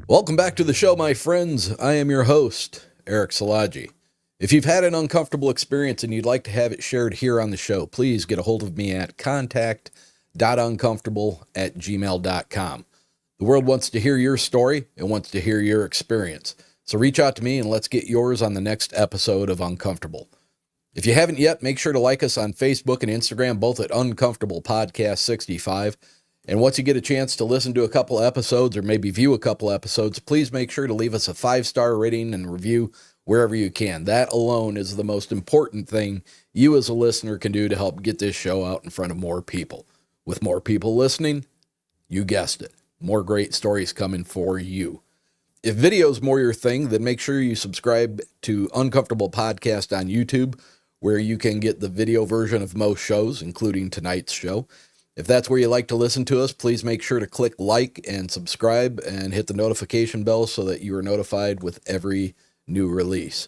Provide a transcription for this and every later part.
Welcome back to the show, my friends. I am your host, Eric Salaji. If you've had an uncomfortable experience and you'd like to have it shared here on the show, please get a hold of me at contact.uncomfortable@gmail.com. The world wants to hear your story and wants to hear your experience. So reach out to me and let's get yours on the next episode of Uncomfortable. If you haven't yet, make sure to like us on Facebook and Instagram, both at Uncomfortable Podcast 65. And once you get a chance to listen to a couple episodes or maybe view a couple episodes, please make sure to leave us a 5-star rating and review wherever you can. That alone is the most important thing you as a listener can do to help get this show out in front of more people. With more people listening, you guessed it, more great stories coming for you. If video's more your thing, then make sure you subscribe to Uncomfortable Podcast on YouTube, where you can get the video version of most shows, including tonight's show. If that's where you like to listen to us, please make sure to click like and subscribe and hit the notification bell so that you are notified with every new release.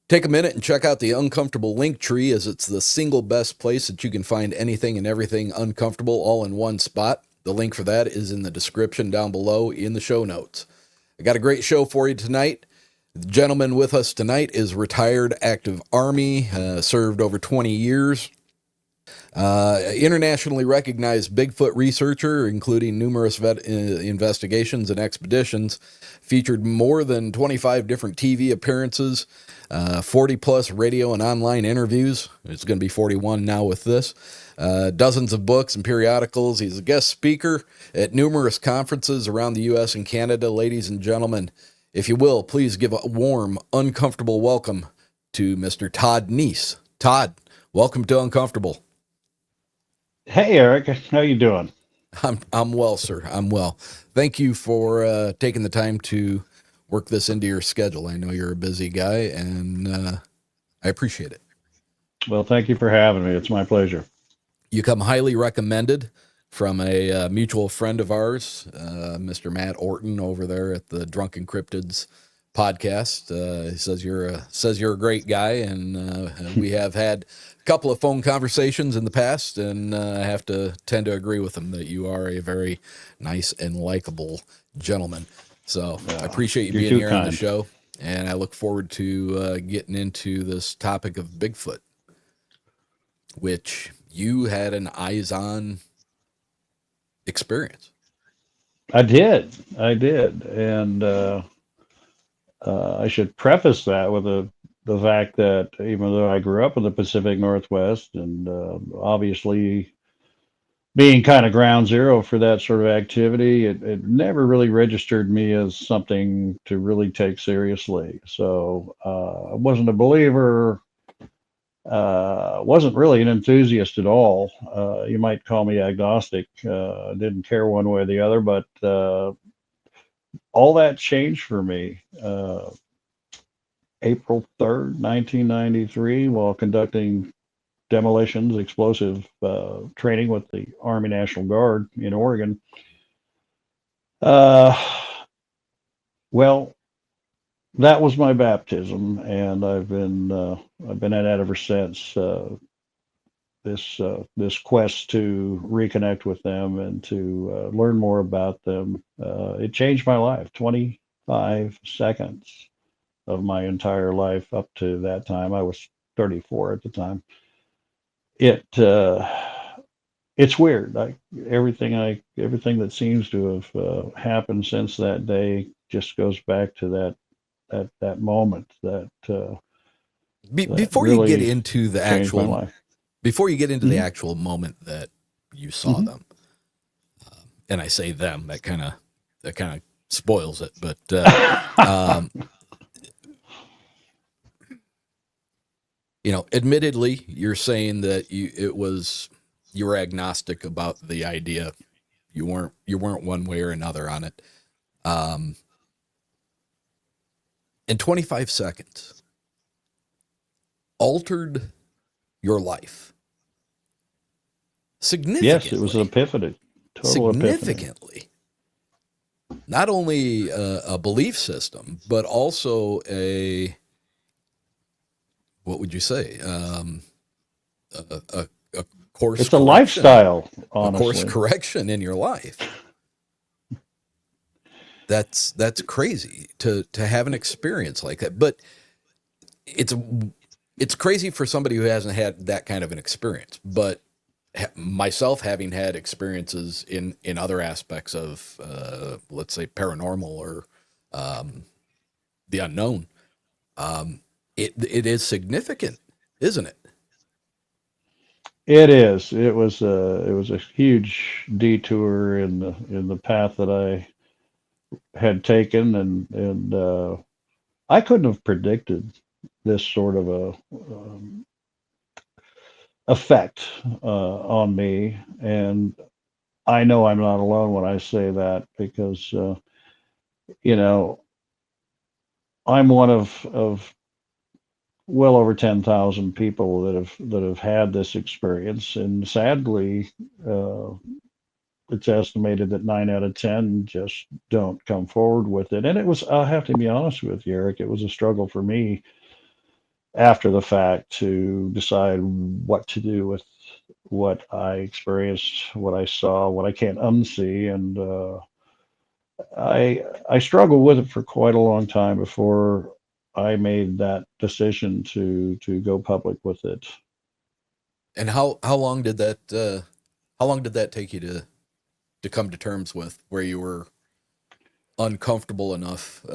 Take a minute and check out the Uncomfortable link tree, as it's the single best place that you can find anything and everything uncomfortable all in one spot. The link for that is in the description down below in the show notes. I got a great show for you tonight. The gentleman with us tonight is retired active Army, served over 20 years. Internationally recognized Bigfoot researcher, including numerous investigations and expeditions, featured more than 25 different TV appearances, 40 plus radio and online interviews. It's going to be 41 now with this. Dozens of books and periodicals. He's a guest speaker at numerous conferences around the U.S. and Canada. Ladies and gentlemen, if you will, please give a warm, uncomfortable welcome to Mr. Todd Neiss. Todd, welcome to Uncomfortable. Hey Eric, how you doing? I'm well, sir. I'm well. Thank you for taking the time to work this into your schedule. I know you're a busy guy, and I appreciate it. Well, thank you for having me. It's my pleasure. You come highly recommended from a mutual friend of ours, Mr. Matt Orton over there at the Drunken Cryptids podcast. He says you're a great guy, and we have had a couple of phone conversations in the past, and I have to tend to agree with him that you are a very nice and likable gentleman. So I appreciate you You're being too here on the kind. show, and I look forward to getting into this topic of Bigfoot, which you had an eyes-on experience. I did, and I should preface that with the fact that even though I grew up in the Pacific Northwest, and obviously being kind of ground zero for that sort of activity, it never really registered me as something to really take seriously. So I wasn't a believer. Wasn't really an enthusiast at all. You might call me agnostic. Didn't care one way or the other, but all that changed for me. April 3rd, 1993, while conducting demolitions, explosive training with the Army National Guard in Oregon. Uh, well, that was my baptism, and I've been at that ever since. This quest to reconnect with them and to learn more about them. It changed my life. 25 seconds of my entire life up to that time. I was 34 at the time. It it's weird. Everything that seems to have happened since that day just goes back to that moment that Before you get really into the changed my actual life. before you get into the Hmm. actual moment that you saw Hmm. them, and I say them, that kind of spoils it. But um, admittedly, you're saying that you were agnostic about the idea. You weren't one way or another on it. Um, in 25 seconds, altered your life Yes, it was an significantly. epiphany, total epiphany. Significantly. Not only a belief system, but also what would you say? A course It's a correction, lifestyle, a course honestly. correction in your life. That's crazy to have an experience like that. But it's it's crazy for somebody who hasn't had that kind of an experience. But myself, having had experiences in other aspects of let's say paranormal or um, the unknown, it is significant, isn't it? It is. It was a huge detour in the path that I had taken, and I couldn't have predicted this sort of a effect on me, and I know I'm not alone when I say that because you know I'm one of well over 10,000 people that have had this experience, and sadly, uh, it's estimated that 9 out of 10 just don't come forward with it. And it was, I have to be honest with you, Eric, it was a struggle for me after the fact to decide what to do with what I experienced, what I saw, what I can't unsee, and I struggled with it for quite a long time before I made that decision to go public with it. And how long did that take you to come to terms with, where you were uncomfortable enough,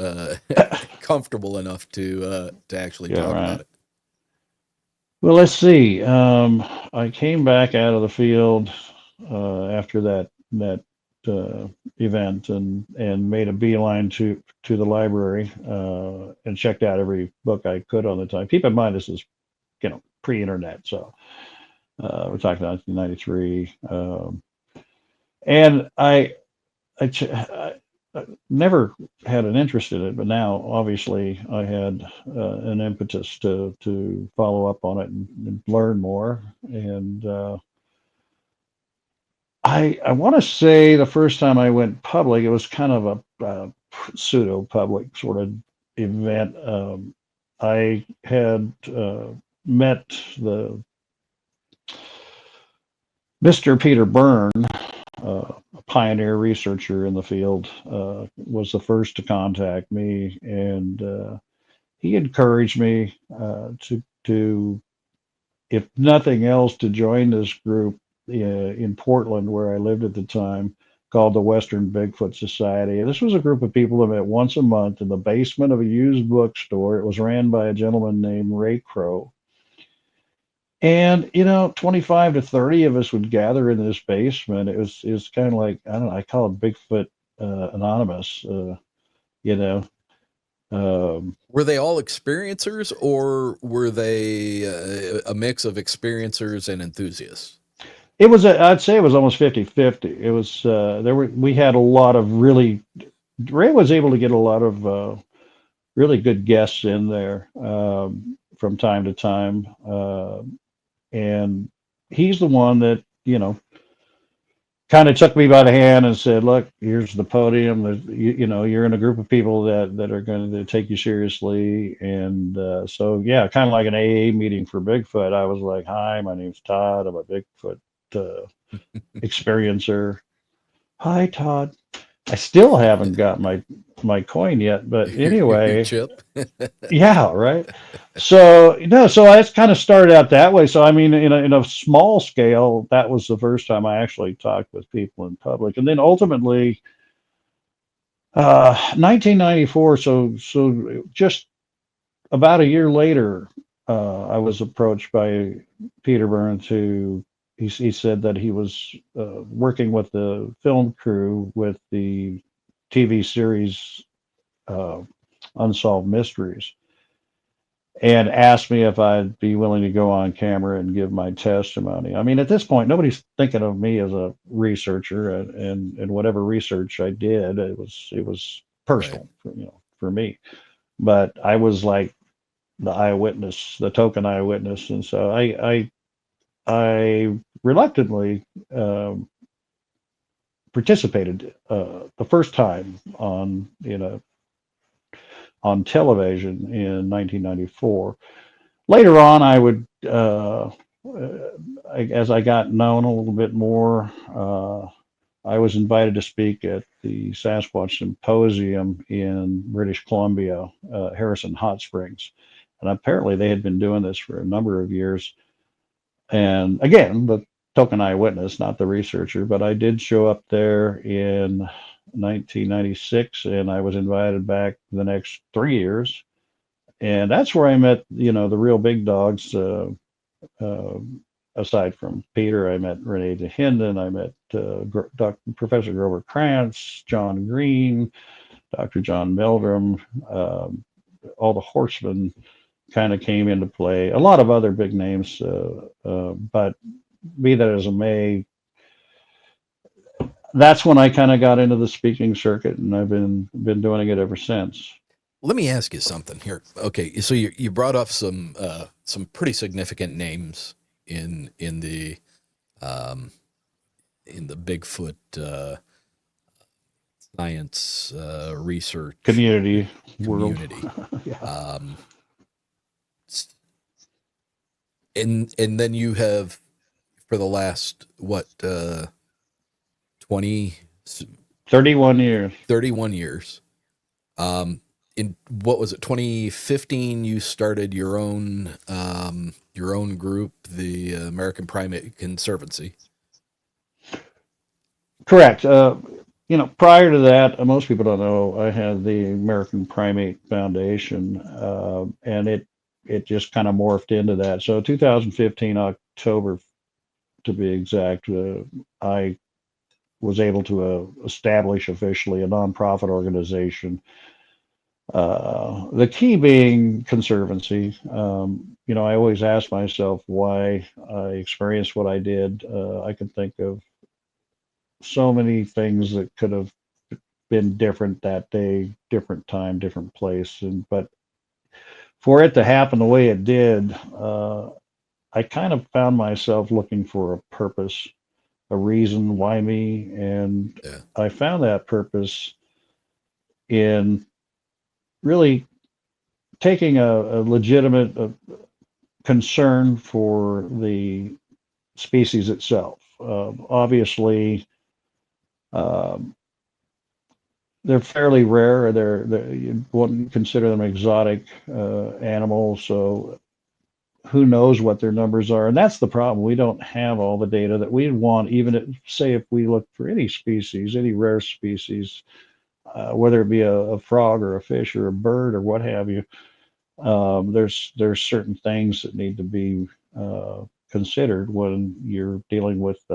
comfortable enough to actually Yeah, talk right. about it? Well, let's see. I came back out of the field after that uh, event and made a beeline to the library and checked out every book I could on the time. Keep in mind, this is pre-internet, so we're talking 1993, and I never had an interest in it, but now obviously I had an impetus to follow up on it and learn more. And I want to say the first time I went public, it was kind of a pseudo public sort of event. I had met the Mr. Peter Byrne, a pioneer researcher in the field, was the first to contact me, and he encouraged me to, if nothing else, to join this group in Portland, where I lived at the time, called the Western Bigfoot Society. This was a group of people that met once a month in the basement of a used bookstore. It was ran by a gentleman named Ray Crow. And 25 to 30 of us would gather in this basement. It was kind of like, I don't know, I call it Bigfoot Anonymous. You know, um, Were they all experiencers, or were they a mix of experiencers and enthusiasts? I'd say it was almost 50-50. It was we had a lot of really, Ray was able to get a lot of really good guests in there from time to time, and he's the one that kind of took me by the hand and said, "Look, here's the podium. You're in a group of people that are going to take you seriously." And so, yeah, kind of like an AA meeting for Bigfoot. I was like, "Hi, my name's Todd. I'm a Bigfoot uh, experiencer." Hi, Todd. I still haven't got my coin yet, but Your anyway, chip? yeah, right. So so I just kind of started out that way. So I mean, in a small scale, that was the first time I actually talked with people in public, and then ultimately, 1994. So just about a year later, I was approached by Peter Burns, who he said that he was working with the film crew with the TV series uh, Unsolved Mysteries, and asked me if I'd be willing to go on camera and give my testimony. I mean, at this point, nobody's thinking of me as a researcher, and whatever research I did, it was Right. personal, for me. But I was like the eyewitness, the token eyewitness, and so I reluctantly participated the first time on television in 1994. Later on, I would, as I got known a little bit more, I was invited to speak at the Sasquatch Symposium in British Columbia, Harrison Hot Springs. And apparently they had been doing this for a number of years. And again, the token eyewitness, not the researcher, but I did show up there in 1996 and I was invited back the next 3 years. And that's where I met, the real big dogs. Uh, Aside from Peter, I met Renee DeHinden, I met Professor Grover Krantz, John Green, Dr. John Meldrum, all the horsemen kind of came into play. A lot of other big names, but be that as it may, that's when I kind of got into the speaking circuit, and I've been doing it ever since. Let me ask you something here. Okay, so you brought up some pretty significant names in the Bigfoot science research Community world. community. Yeah. And then you have, for the last 20 31 years. 31 years, in what was it, 2015, you started your own group, the American Primate Conservancy. Correct. Prior to that, most people don't know, I had the American Primate Foundation, and it just kind of morphed into that. So 2015, October to be exact, I was able to establish officially a nonprofit organization. The key being Conservancy. I always ask myself why I experienced what I did. I can think of so many things that could have been different that day, different time, different place, but for it to happen the way it did, I kind of found myself looking for a purpose, a reason why me, and Yeah. I found that purpose in really taking a legitimate concern for the species itself. Obviously, um, they're fairly rare. You wouldn't consider them exotic animals, so who knows what their numbers are? And that's the problem. We don't have all the data that we want. Even say if we look for any species, any rare species, whether it be a frog or a fish or a bird or what have you, there's certain things that need to be considered when you're dealing with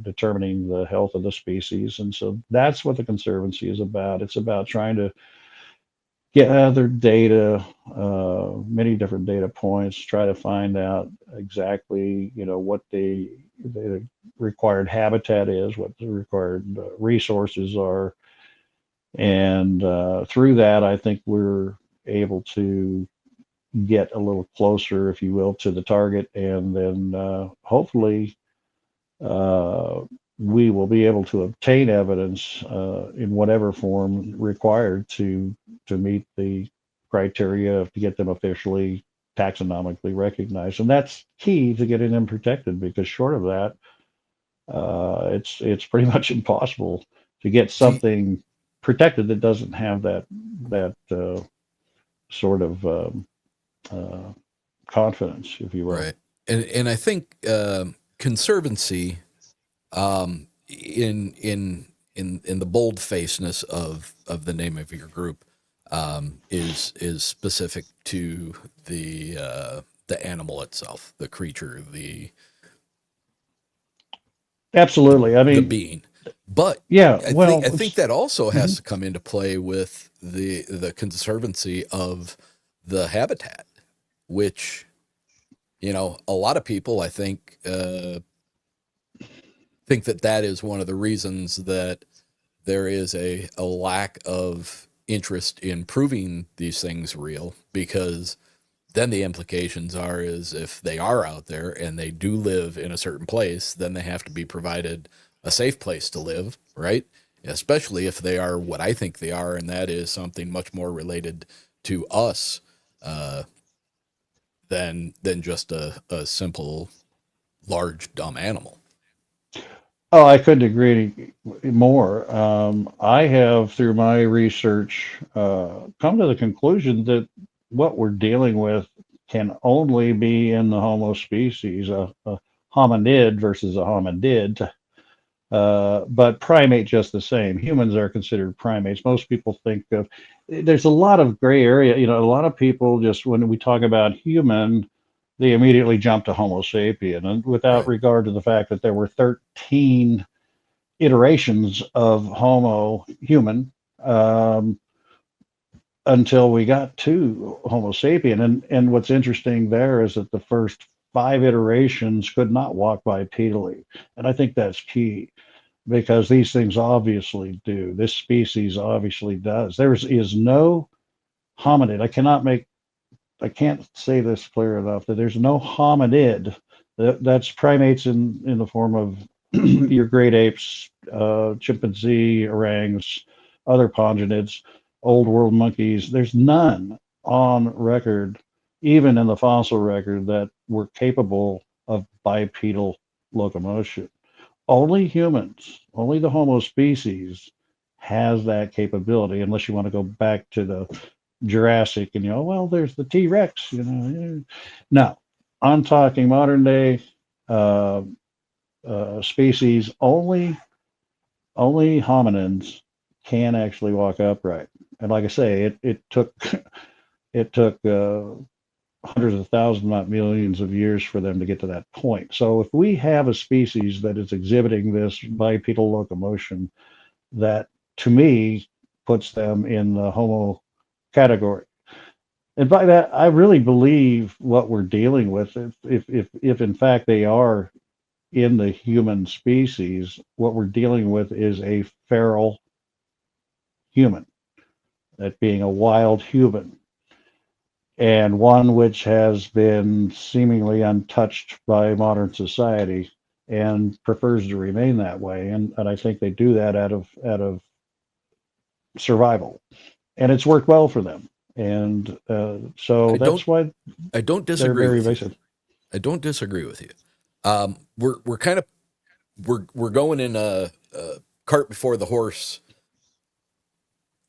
determining the health of the species. And so that's what the Conservancy is about. It's about trying to gather data, many different data points, try to find out exactly, what the required habitat is, what the required resources are. And through that, I think we're able to get a little closer, if you will, to the target, and then hopefully we will be able to obtain evidence in whatever form required to meet the criteria to get them officially taxonomically recognized, and that's key to getting them protected. Because short of that, it's pretty much impossible to get something protected that doesn't have that sort of confidence, if you will. Right. And I think Conservancy, in the bold facedness of the name of your group, is specific to the animal itself, the creature, Absolutely. I the mean, being. But yeah. I think that also has to come into play with the Conservancy of the habitat, which, a lot of people, I think, think that is one of the reasons that there is a lack of interest in proving these things real, because then the implications are is if they are out there and they do live in a certain place, then they have to be provided a safe place to live, right? Especially if they are what I think they are, and that is something much more related to us uh, than just a simple large dumb animal. Oh, I couldn't agree more. I have, through my research, come to the conclusion that what we're dealing with can only be in the Homo species, a hominid versus a hominid, but primate just the same. Humans are considered primates. Most people think of, there's a lot of gray area. You know, a lot of people just, when we talk about human, they immediately jump to Homo sapien, and without Right. regard to the fact that there were 13 iterations of Homo human, until we got to Homo sapien. And what's interesting there is that the first 5 iterations could not walk bipedally. And I think that's key because these things obviously do. This species obviously does. There is no hominid. I can't say this clear enough that there's no hominid. That's primates in the form of your great apes, chimpanzee, orangs, other pongenids, old world monkeys. There's none on record, even in the fossil record, that were capable of bipedal locomotion. Only humans, only the Homo species has that capability, unless you want to go back to the Jurassic and, well, there's the T Rex, No, I'm talking modern day uh, species. Only hominins can actually walk upright. And like I say, it took it took hundreds of thousands, not millions of years for them to get to that point. So if we have a species that is exhibiting this bipedal locomotion, that to me puts them in the Homo category. And by that, I really believe what we're dealing with, if in fact they are in the human species, what we're dealing with is a feral human, that being a wild human, and one which has been seemingly untouched by modern society and prefers to remain that way. And I think they do that out of survival, and it's worked well for them. And so I don't that's why I don't they're disagree very with you. evasive. I don't disagree with you. We're kind of we're going in a cart before the horse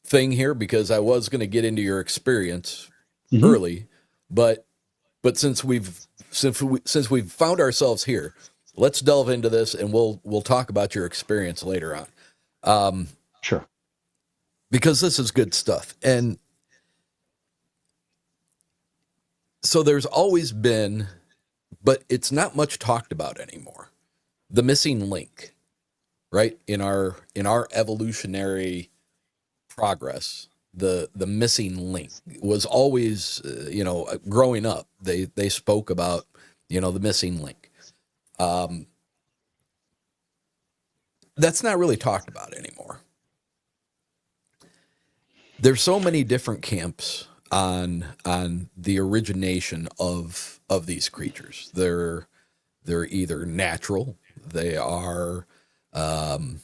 thing here because I was going to get into your experience Mm-hmm. early, but since we've found ourselves here, let's delve into this and we'll talk about your experience later on. Sure. Because this is good stuff. And so there's always been, but it's not much talked about anymore. The missing link, right? In our evolutionary progress, the missing link was always, growing up, they spoke about, the missing link. Um, that's not really talked about anymore. There's so many different camps on the origination of these creatures. They're either natural, they are um,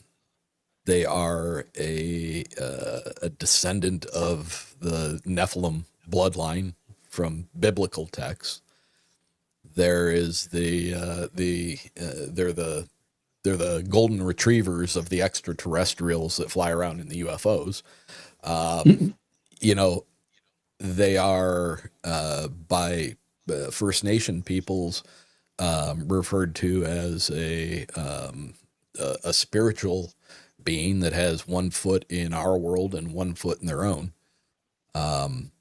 they are a descendant of the Nephilim bloodline from biblical texts. There is they're the golden retrievers of the extraterrestrials that fly around in the UFOs. Um, you know, they are by First Nation peoples referred to as a spiritual being that has 1 foot in our world and 1 foot in their own. Um,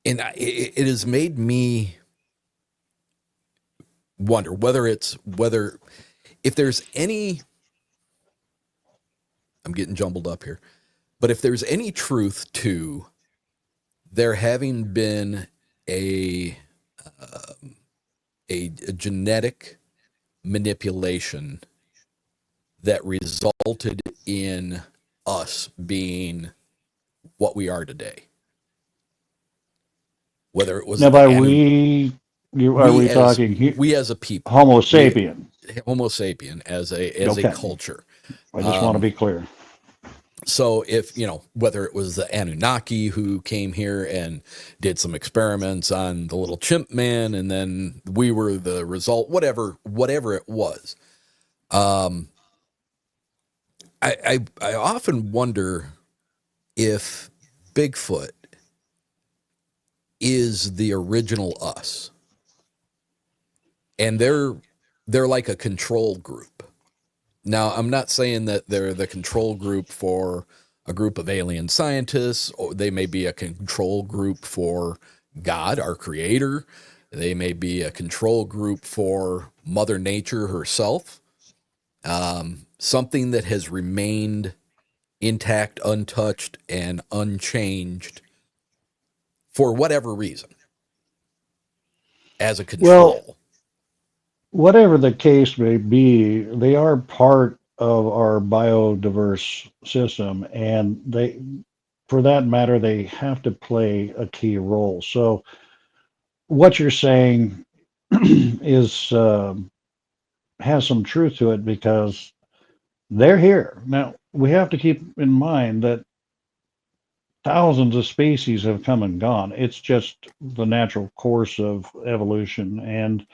and it has made me wonder whether if there's any. I'm getting jumbled up here, but if there's any truth to there having been a uh, a genetic manipulation that resulted in us being what we are today. Whether it was Now, the by Anu, are we we as talking we as a people, Homo we sapien? Homo sapien as a Okay, culture. I just want to Um, be clear. so if whether it was the Anunnaki who came here and did some experiments on the little chimp man, and then we were the result, whatever it was, Um, I often wonder if Bigfoot is the original us, and they're like a control group. Now, I'm not saying that they're the control group for a group of alien scientists, or they may be a control group for God, our creator. They may be a control group for Mother Nature herself. Something that has remained intact, untouched, and unchanged for whatever reason as a Well, control. whatever the case may be, they are part of our biodiverse system, and for that matter, they have to play a key role. So, what you're saying is has some truth to it because they're here. Now, we have to keep in mind that thousands of species have come and gone. It's just the natural course of evolution, and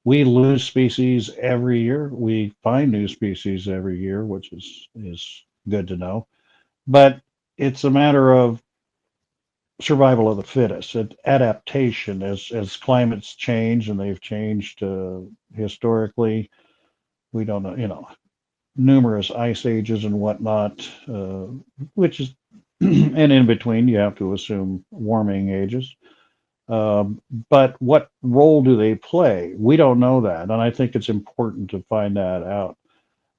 we lose species every year. We find new species every year, which is good to know. But it's a matter of survival of the fittest, adaptation as climates change, and they've changed historically. We don't know, numerous ice ages and whatnot, which is, and in between, you have to assume warming ages. But what role do they play? We don't know that, and I think it's important to find that out.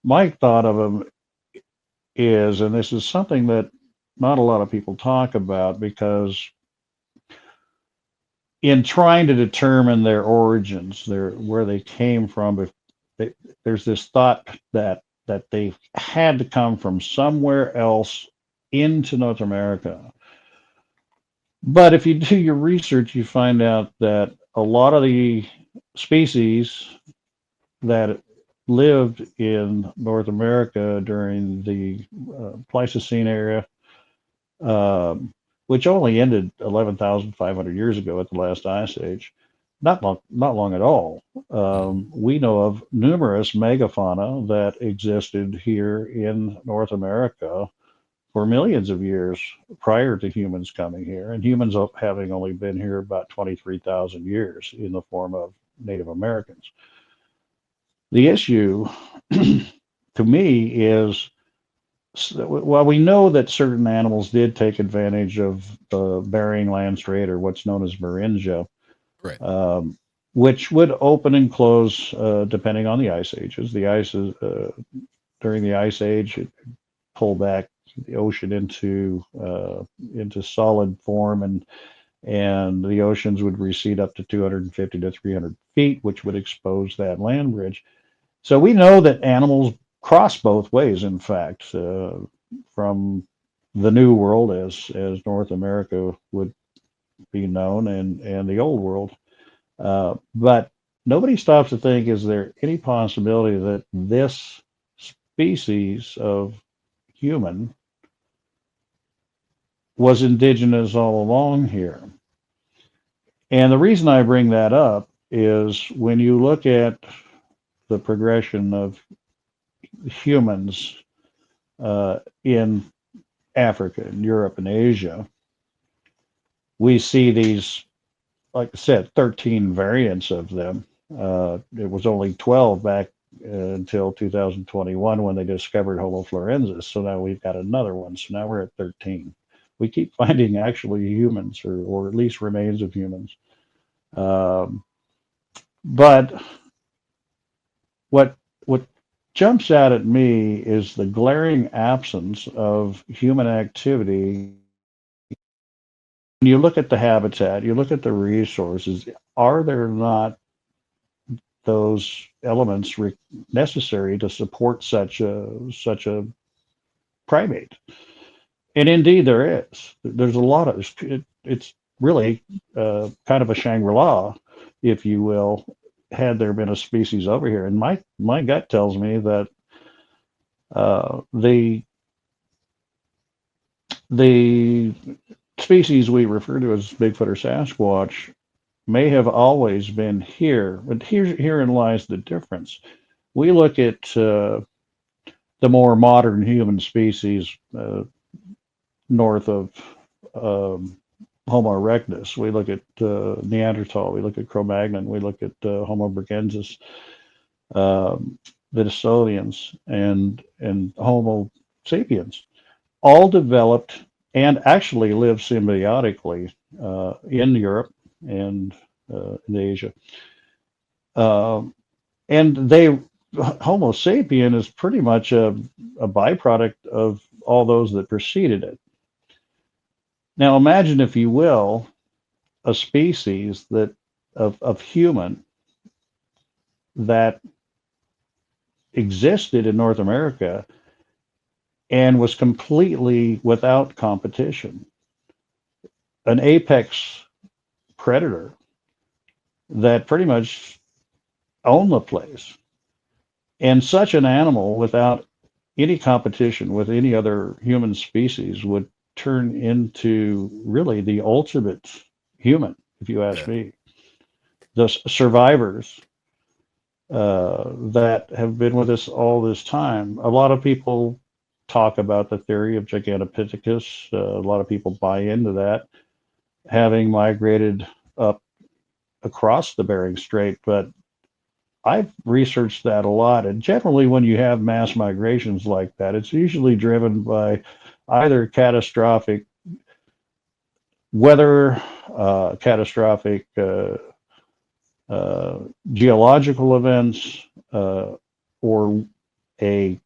My thought of them is, and this is something that not a lot of people talk about, because in trying to determine their origins, where they came from, if they, there's this thought that they had to come from somewhere else into North America. But if you do your research, you find out that a lot of the species that lived in North America during the Pleistocene era, um, which only ended 11,500 years ago at the last ice age, not long at all. We know of numerous megafauna that existed here in North America for millions of years prior to humans coming here, and humans having only been here about 23,000 years in the form of Native Americans. The issue to me is, well, we know that certain animals did take advantage of the Bering Land Strait, or what's known as Beringia, Right. um, which would open and close depending on the ice ages. The ices during the ice age, it pulled back the ocean into solid form, and the oceans would recede up to 250 to 300 feet, which would expose that land bridge. So we know that animals cross both ways, in fact, from the New World, as North America would be known, and the Old World. But nobody stops to think: is there any possibility that this species of human was indigenous all along here? And the reason I bring that up is when you look at the progression of humans in Africa and Europe and Asia, we see these, like I said, 13 variants of them. It was only 12 back until 2021 when they discovered Homo florensis. So now we've got another one. So now we're at 13. We keep finding actually humans, or at least remains of humans. Um, but what jumps out at me is the glaring absence of human activity. When you look at the habitat, you look at the resources, are there not those elements necessary to support such a primate? And indeed, there is. There's a lot of it's really kind of a Shangri-La, if you will, had there been a species over here. And my gut tells me that the the species we refer to as Bigfoot or Sasquatch may have always been here, but herein lies the difference. We look at the more modern human species north of um, Homo erectus. We look at Neanderthal. We look at Cro-Magnon. We look at Homo bergensis, um, the Denisovans, and Homo sapiens. All developed and actually lived symbiotically in Europe and in Asia. Um, and they Homo sapien is pretty much a byproduct of all those that preceded it. Now imagine, if you will, a species that of human that existed in North America and was completely without competition, an apex predator that pretty much owned the place. And such an animal without any competition with any other human species would turn into really the ultimate human, if you ask Yeah. me. The survivors that have been with us all this time. A lot of people talk about the theory of Gigantopithecus. A lot of people buy into that, having migrated up across the Bering Strait. But I've researched that a lot, and generally, when you have mass migrations like that, it's usually driven by either catastrophic weather, catastrophic uh, geological events, or a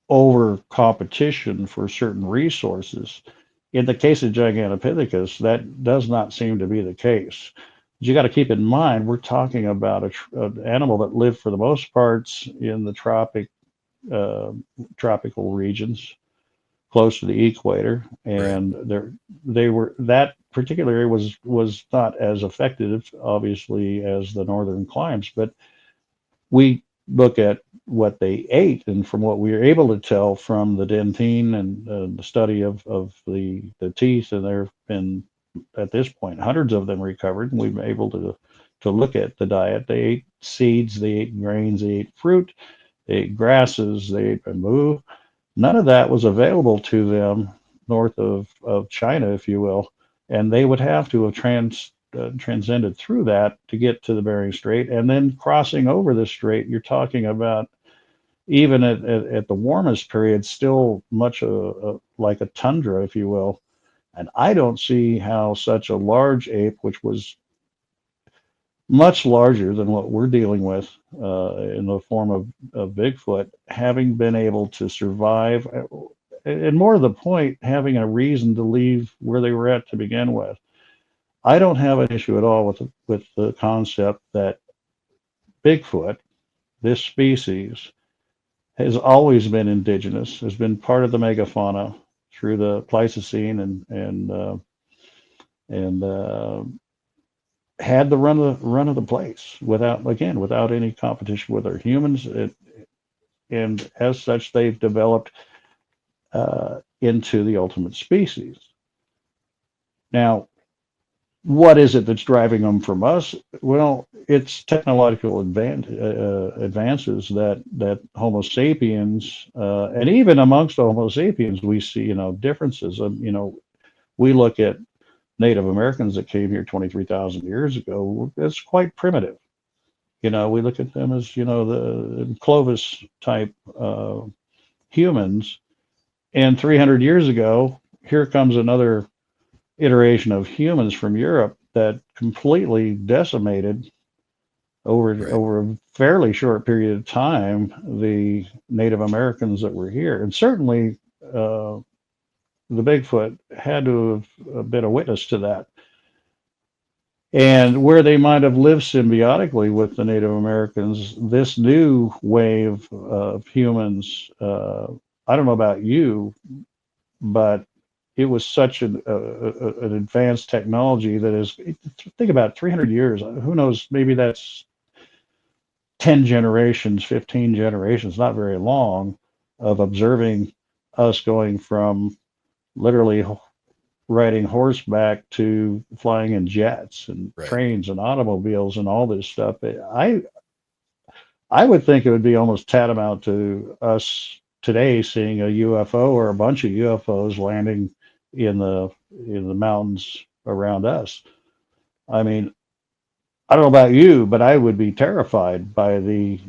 over competition for certain resources. In the case of Gigantopithecus, that does not seem to be the case. You got to keep in mind, we're talking about an animal that lived for the most parts in the uh, tropical regions close to the equator, Right. and they were that particular area was not as effective, obviously, as the northern climes. But we look at what they ate, and from what we were able to tell from the dentine and the study of the teeth, and there have been at this point hundreds of them recovered, and we've been able to look at the diet. They ate seeds, they ate grains, they ate fruit, they ate grasses, they ate bamboo. None of that was available to them north of China, if you will, and they would have to have transcended through that to get to the Bering Strait, and then crossing over the strait. You're talking about, even at the warmest period, still much like a tundra, if you will. And I don't see how such a large ape, which was much larger than what we're dealing with in the form of Bigfoot, having been able to survive, and more to the point, having a reason to leave where they were at to begin with. I don't have an issue at all with the concept that Bigfoot, this species, has always been indigenous, has been part of the megafauna through the Pleistocene, and had the run of the place without any competition with our humans. And as such, they've developed into the ultimate species. Now, what is it that's driving them from us? Well, it's technological advances that Homo sapiens, and even amongst Homo sapiens, we see differences. We look at Native Americans that came here 23,000 years ago. It's quite primitive. We look at them as the Clovis type humans, and 300 years ago, here comes another iteration of humans from Europe that completely decimated Right. over a fairly short period of time the Native Americans that were here, and certainly the Bigfoot had to have been a witness to that. And where they might have lived symbiotically with the Native Americans, this new wave of humans, I don't know about you, but it was such an advanced technology that is, think about it, 300 years. Who knows? Maybe that's 10 generations, 15 generations, not very long, of observing us going from literally riding horseback to flying in jets and Right. trains and automobiles and all this stuff. I would think it would be almost tantamount to us today seeing a UFO or a bunch of UFOs landing in the mountains around us. I mean, I don't know about you, but I would be terrified by the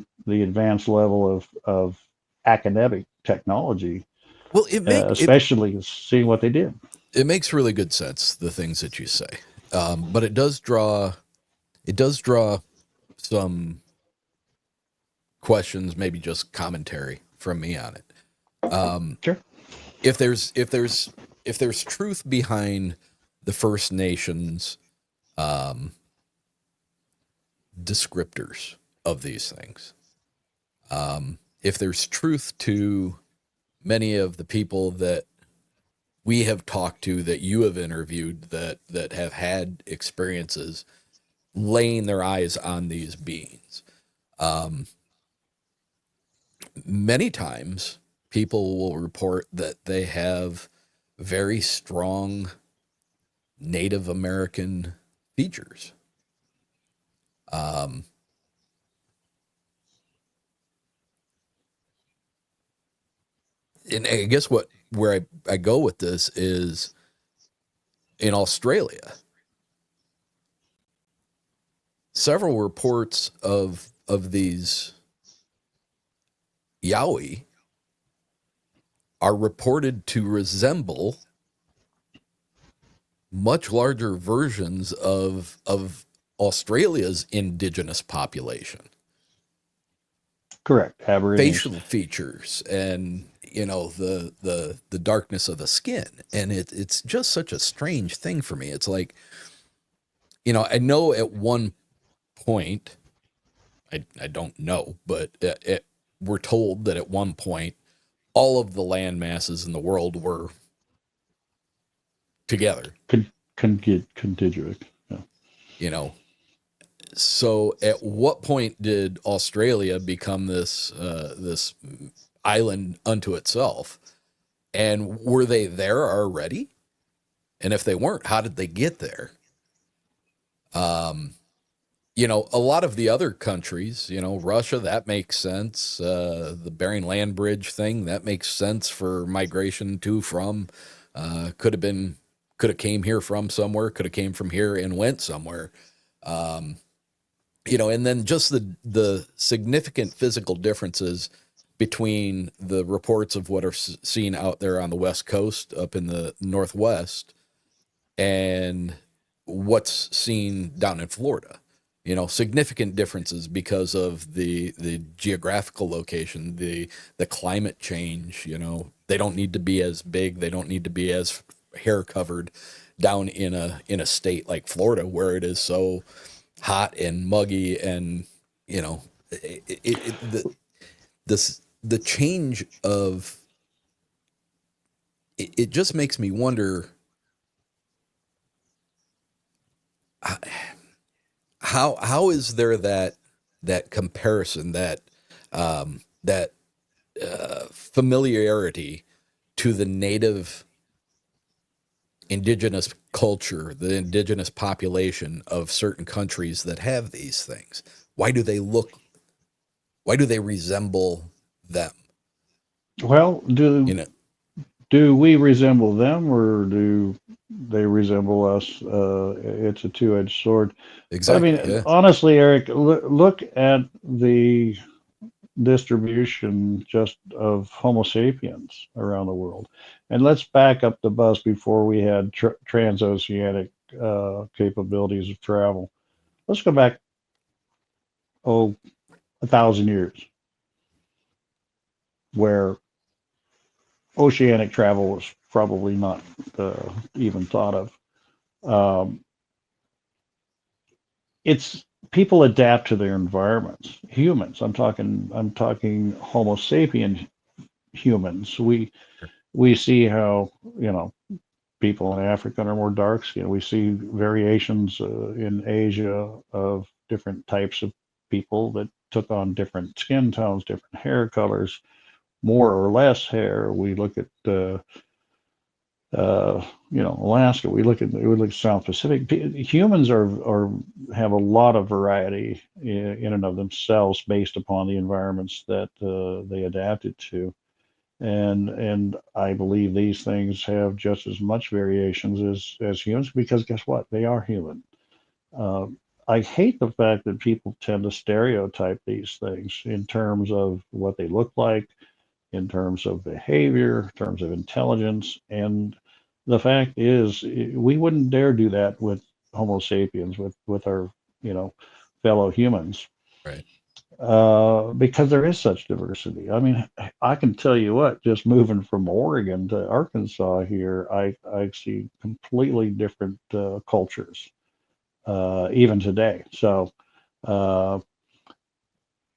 advanced level of academic technology, Well, especially seeing what they did. it makes really good sense, the things that you say, but it does draw some questions, maybe just commentary from me on it. Sure. If there's truth behind the First Nations um, descriptors of these things, if there's truth to many of the people that we have talked to, that you have interviewed, that have had experiences laying their eyes on these beings, many times people will report that they have very strong Native American features. Um, and I guess where I go with this is in Australia, several reports of these Yowie are reported to resemble much larger versions of Australia's indigenous population. Correct. Aborigines. Facial features, and the darkness of the skin, and it's just such a strange thing for me. It's like, I know at one point, I don't know, but we're told that at one point all of the land masses in the world were together. Can get contiguous. Yeah. You know, so at what point did Australia become this island unto itself? And were they there already? And if they weren't, how did they get there? Um, a lot of the other countries, Russia, that makes sense. The Bering Land Bridge thing, that makes sense for migration to, from. Could have came here from somewhere, could have came from here and went somewhere. Um, and then just the significant physical differences between the reports of what are seen out there on the West Coast, up in the Northwest, and what's seen down in Florida. Significant differences because of the geographical location, the climate change. They don't need to be as big, they don't need to be as hair covered down in a state like Florida, where it is so hot and muggy, and the change of it just makes me wonder how is there that comparison, that familiarity to the native indigenous culture, the indigenous population of certain countries that have these things? Why do they look? Why do they resemble them? Well, You know, do we resemble them or do they resemble us? It's a two-edged sword. I exactly. mean, Yeah. honestly, Eric, look at the distribution just of Homo sapiens around the world. And let's back up the bus before we had transoceanic capabilities of travel. Let's go back, 1,000 years, where oceanic travel was probably not even thought of. Um, it's people adapt to their environments. Humans, I'm talking Homo sapien humans. We see how people in Africa are more dark skinned. We see variations in Asia of different types of people that took on different skin tones, different hair colors, more or less hair. We look at Alaska. We look at South Pacific. Humans are have a lot of variety in and of themselves based upon the environments that they adapted to, and I believe these things have just as much variations as humans, because guess what? They are human. Uh, I hate the fact that people tend to stereotype these things in terms of what they look like, in terms of behavior, in terms of intelligence. And the fact is, we wouldn't dare do that with Homo sapiens, with our, fellow humans, Right. because there is such diversity. I mean, I can tell you what, just moving from Oregon to Arkansas here, I see completely different cultures, even today. So, uh,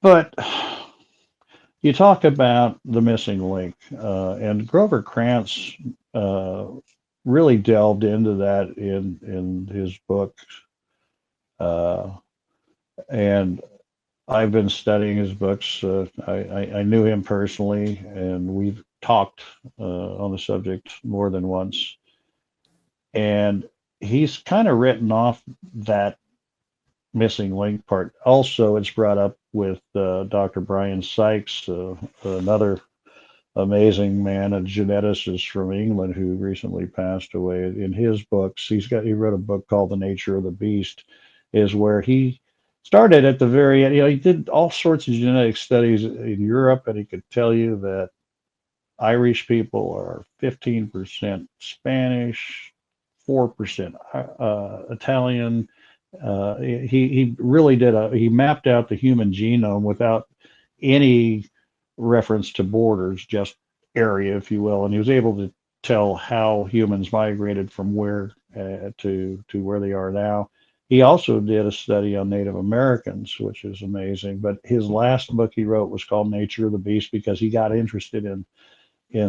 but you talk about the missing link, and Grover Krantz uh, really delved into that in his book, uh, and I've been studying his books. I knew him personally, and we've talked on the subject more than once. And he's kind of written off that missing link part. Also, it's brought up with Dr. Brian Sykes, another amazing man, a geneticist from England who recently passed away. In his books, he wrote a book called The Nature of the Beast, is where he started at the very end. He did all sorts of genetic studies in Europe, and he could tell you that Irish people are 15% Spanish, 4% Italian. He really he mapped out the human genome without any reference to borders, just area, if you will, and he was able to tell how humans migrated from where to where they are now. He also did a study on Native Americans, which is amazing. But his last book he wrote was called Nature of the Beast, because he got interested in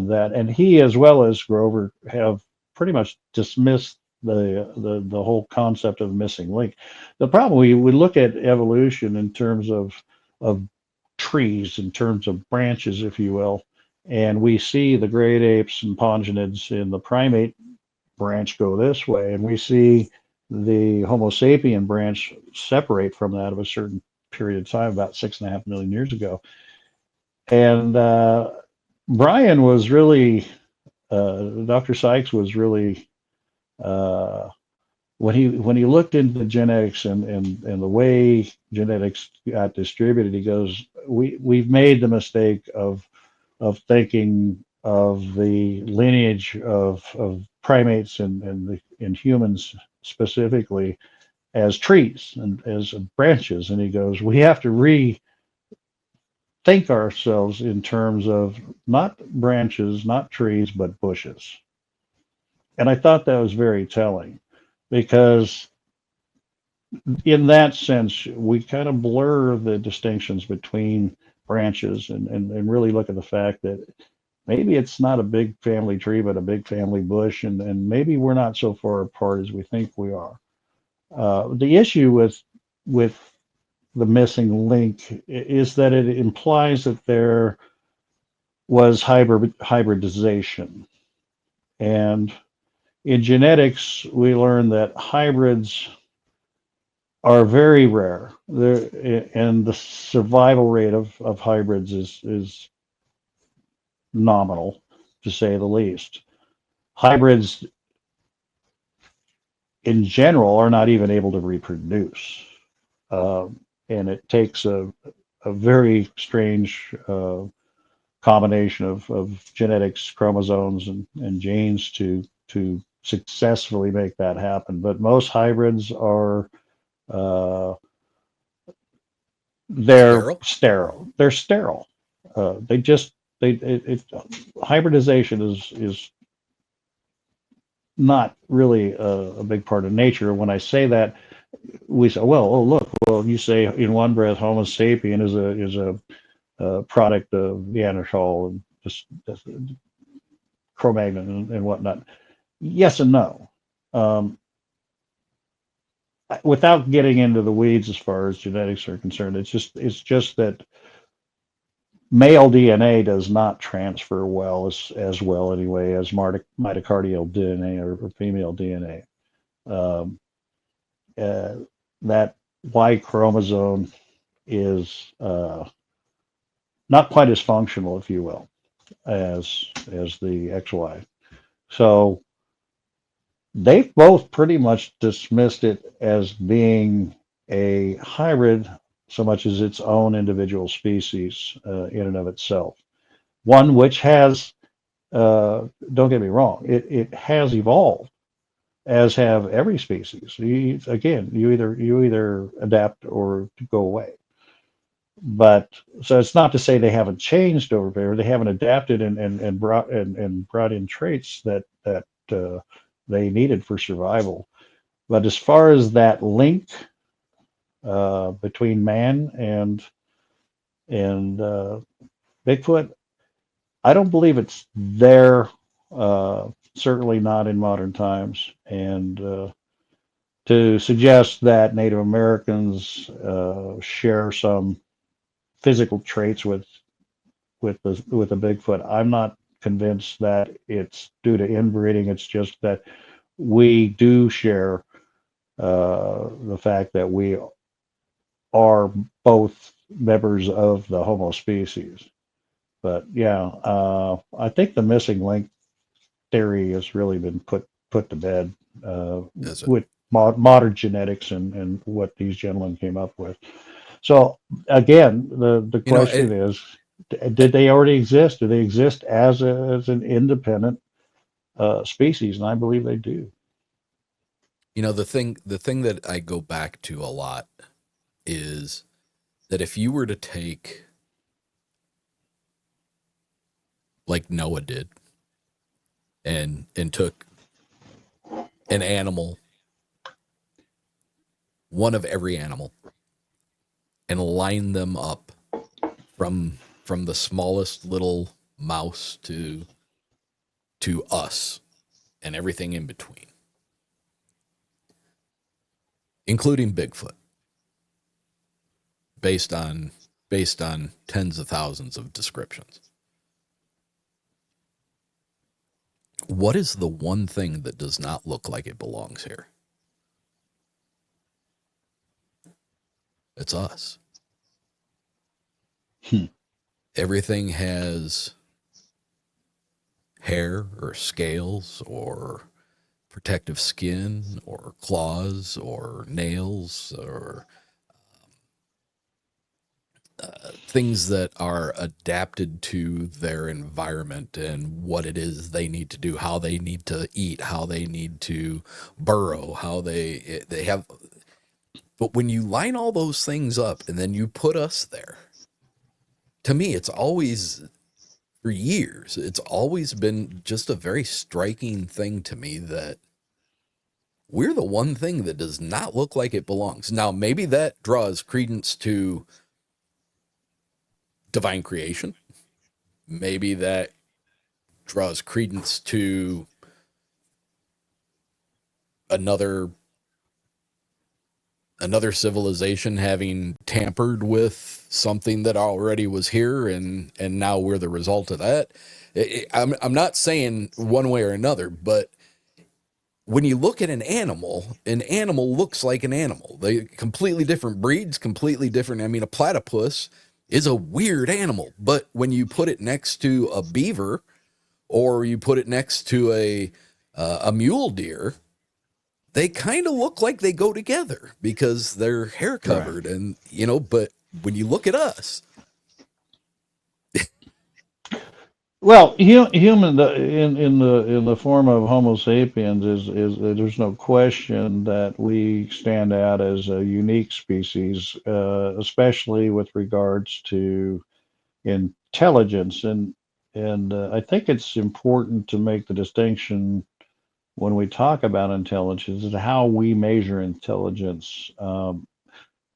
that. And he, as well as Grover, have pretty much dismissed the whole concept of missing link. The problem, we look at evolution in terms of trees, in terms of branches, if you will, and we see the great apes and pongenids in the primate branch go this way, and we see the Homo sapien branch separate from that of a certain period of time, about 6.5 million years ago. And Brian was really, Dr. Sykes was really, uh, when he looked into genetics and the way genetics got distributed, he goes, we've made the mistake of thinking of the lineage of primates and humans specifically as trees and as branches. And he goes, we have to rethink ourselves in terms of not branches, not trees, but bushes. And I thought that was very telling, because in that sense, we kind of blur the distinctions between branches, and really look at the fact that maybe it's not a big family tree, but a big family bush, and maybe we're not so far apart as we think we are. The issue with the missing link is that it implies that there was hybridization. And in genetics, we learn that hybrids are very rare. And the survival rate of hybrids is nominal, to say the least. Hybrids in general are not even able to reproduce. And it takes a very strange combination of genetics, chromosomes, and genes to successfully make that happen. But most hybrids are uh, they're Sterile. sterile. They're sterile. They just they it hybridization is not really a big part of nature. When I say that, we say, well, oh look, well, you say in one breath Homo sapien is a product of Neanderthal and just Cro-Magnon and whatnot. Yes and no. Um, without getting into the weeds as far as genetics are concerned, it's just that male DNA does not transfer well as well anyway as mitochondrial DNA or female DNA. Um, uh, that Y chromosome is not quite as functional, if you will, as the XY. So they've both pretty much dismissed it as being a hybrid, so much as its own individual species in and of itself. One which has, don't get me wrong, it has evolved, as have every species. Again, you either adapt or go away. But so it's not to say they haven't changed over there. They haven't adapted and brought in traits that they needed for survival. But as far as that link between man and Bigfoot, I don't believe it's there. Certainly not in modern times. And to suggest that Native Americans share some physical traits with the Bigfoot, I'm not convinced that it's due to inbreeding. It's just that we do share the fact that we are both members of the Homo species. But yeah, I think the missing link theory has really been put to bed with modern genetics and what these gentlemen came up with. So again, the question is, did they already exist? Do they exist as an independent species? And I believe they do. The thing that I go back to a lot is that if you were to take, like Noah did, and took an animal, one of every animal, and lined them up from the smallest little mouse to us and everything in between, including Bigfoot, based on tens of thousands of descriptions. What is the one thing that does not look like it belongs here? It's us. Everything has hair or scales or protective skin or claws or nails or things that are adapted to their environment and what it is they need to do, how they need to eat, how they need to burrow, how they have. But when you line all those things up and then you put us there, to me, it's always, for years, it's always been just a very striking thing to me that we're the one thing that does not look like it belongs. Now, maybe that draws credence to divine creation. Maybe that draws credence to another civilization having tampered with something that already was here, and now we're the result of that. I'm not saying one way or another, but when you look at an animal looks like an animal. They completely different breeds, completely different. I mean, a platypus is a weird animal, but when you put it next to a beaver or you put it next to a mule deer, they kind of look like they go together because they're hair covered. Right. And but when you look at us, well, human in the form of Homo sapiens is there's no question that we stand out as a unique species, especially with regards to intelligence, and I think it's important to make the distinction when we talk about intelligence is how we measure intelligence.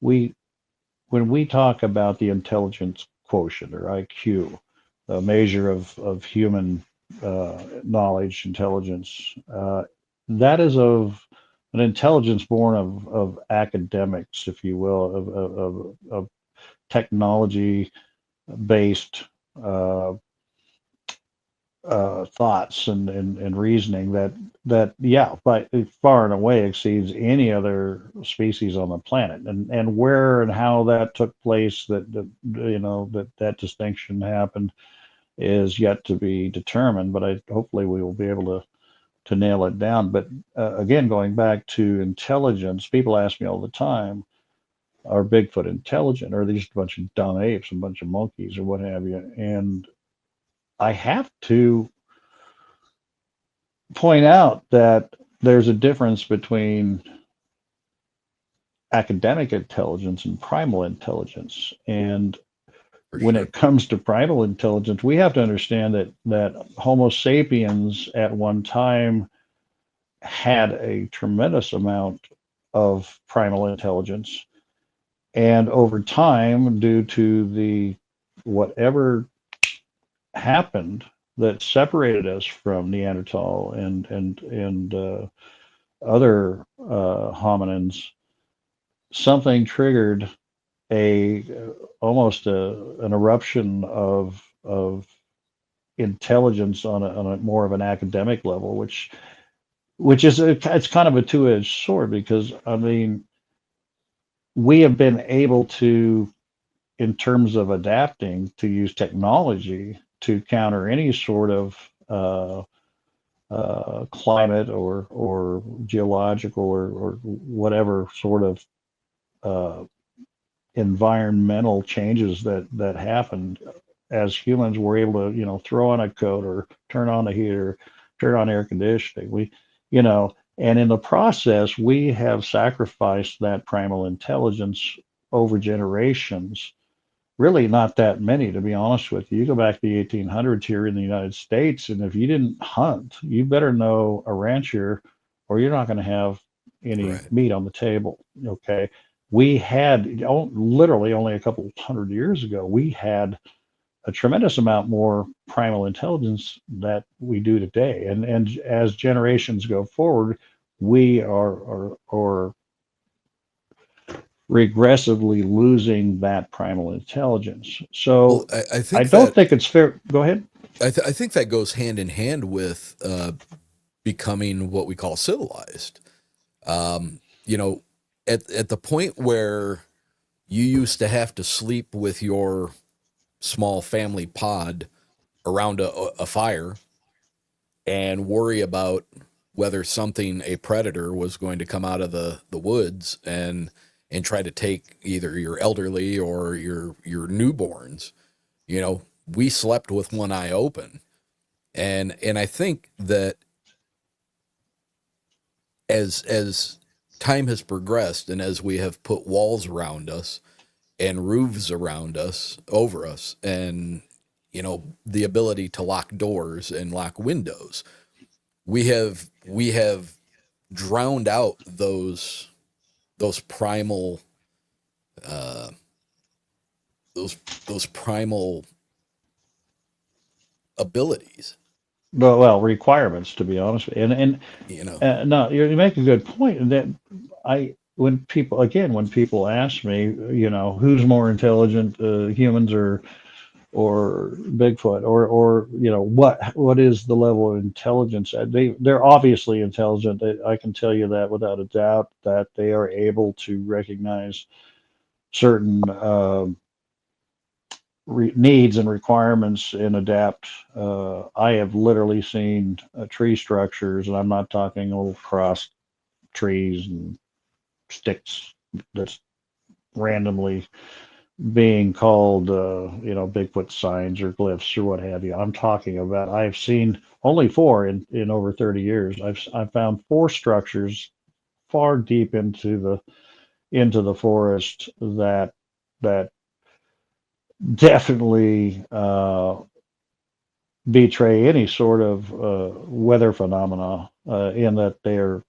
We When we talk about the intelligence quotient or IQ, a measure of human knowledge, intelligence, that is of an intelligence born of academics, if you will, of technology, based uh, thoughts and reasoning that yeah, but it far and away exceeds any other species on the planet. And where and how that took place, that distinction happened, is yet to be determined. But hopefully we will be able to nail it down. But again, going back to intelligence, people ask me all the time, are Bigfoot intelligent, or are they just a bunch of dumb apes, a bunch of monkeys, or what have you? And I have to point out that there's a difference between academic intelligence and primal intelligence. And For when sure. it comes to primal intelligence, we have to understand that Homo sapiens at one time had a tremendous amount of primal intelligence. And over time, due to the whatever happened that separated us from Neanderthal and other hominins, something triggered a almost an eruption of intelligence on a more of an academic level, which is it's kind of a two-edged sword, because I mean we have been able to, in terms of adapting, to use technology to counter any sort of climate or geological or whatever sort of uh, environmental changes that happened. As humans, we're able to throw on a coat or turn on a heater, turn on air conditioning. And in the process, we have sacrificed that primal intelligence over generations. Really, not that many, to be honest with you. You go back to the 1800s here in the United States, and if you didn't hunt, you better know a rancher, or you're not going to have any Right. meat on the table. Okay. We had literally only a couple hundred years ago, we had a tremendous amount more primal intelligence that we do today. And as generations go forward, we are regressively losing that primal intelligence. Well, So I I think don't that think it's fair. Go ahead. I think that goes hand in hand with becoming what we call civilized. You know, at the point where you used to have to sleep with your small family pod around a fire and worry about whether something, a predator, was going to come out of the woods and try to take either your elderly or your newborns. We slept with one eye open. And I think that as time has progressed and as we have put walls around us and roofs around us, over us, and the ability to lock doors and lock windows, we have drowned out those primal uh, those those primal abilities. Well, requirements, to be honest. And You know, no, you make a good point. And that when people ask me, who's more intelligent, humans or Bigfoot, or what is the level of intelligence? They're obviously intelligent. I can tell you that without a doubt, that they are able to recognize certain needs and requirements and adapt. I have literally seen tree structures, and I'm not talking little cross trees and sticks that's randomly being called, Bigfoot signs or glyphs or what have you. I'm talking about, I've seen only four in over 30 years. I've found four structures far deep into the forest that definitely betray any sort of weather phenomena, in that they're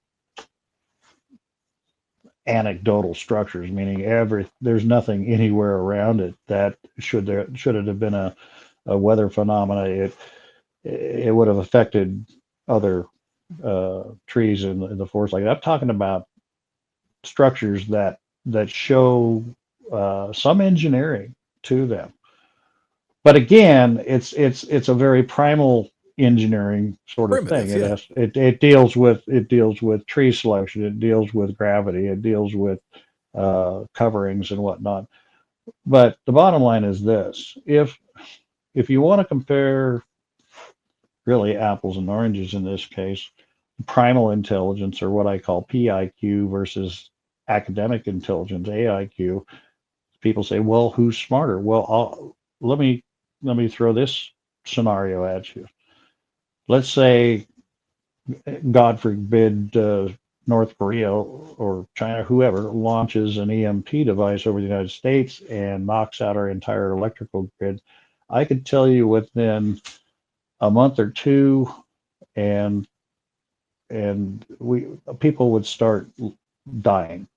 anecdotal structures, meaning there's nothing anywhere around it that should it have been a weather phenomena, it would have affected other trees in the forest. Like I'm talking about structures that show some engineering to them. But again, it's a very primal engineering sort of thing. Primitive, yeah. It deals with tree selection, it deals with gravity, it deals with coverings and whatnot. But the bottom line is this: if you want to compare really apples and oranges in this case, primal intelligence, or what I call PIQ, versus academic intelligence, AIQ, people say, well, who's smarter? Well, let me throw this scenario at you. Let's say, God forbid, North Korea or China, whoever, launches an EMP device over the United States and knocks out our entire electrical grid. I could tell you within a month or two, and we people would start dying.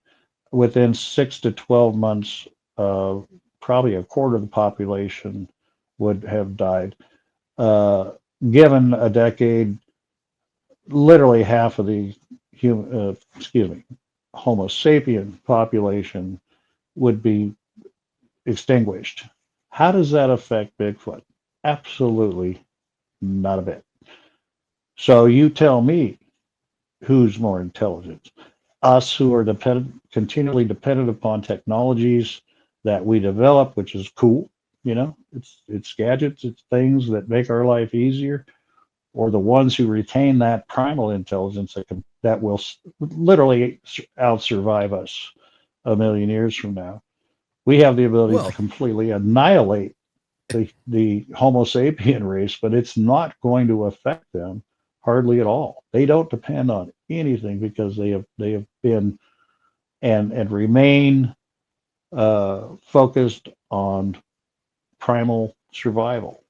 Within 6 to 12 months, probably a quarter of the population would have died. Uh, Given a decade, literally half of the Homo sapien population would be extinguished. How does that affect Bigfoot? Absolutely not a bit. So you tell me who's more intelligent? Us, who are continually dependent upon technologies that we develop, which is cool. It's gadgets, it's things that make our life easier, or the ones who retain that primal intelligence that will literally out survive us a million years from now. We have the ability to Well, completely annihilate the Homo sapien race, but it's not going to affect them hardly at all. They don't depend on anything because they have been and remain focused on primal survival,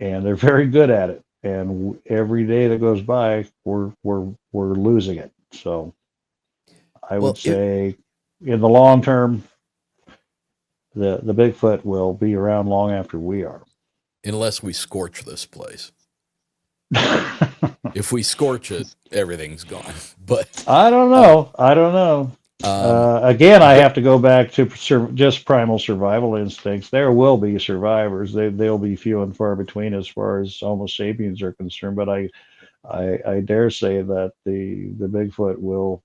and they're very good at it. And every day that goes by, we're losing it. So I would well, it, say, in the long term, the Bigfoot will be around long after we are. unless we scorch this place. If we scorch it, everything's gone. But I don't uh, know. I don't know. um, Again, I but have to go back to just primal survival instincts. There will be survivors. They'll be few and far between as far as Homo sapiens are concerned. But I dare say that the Bigfoot will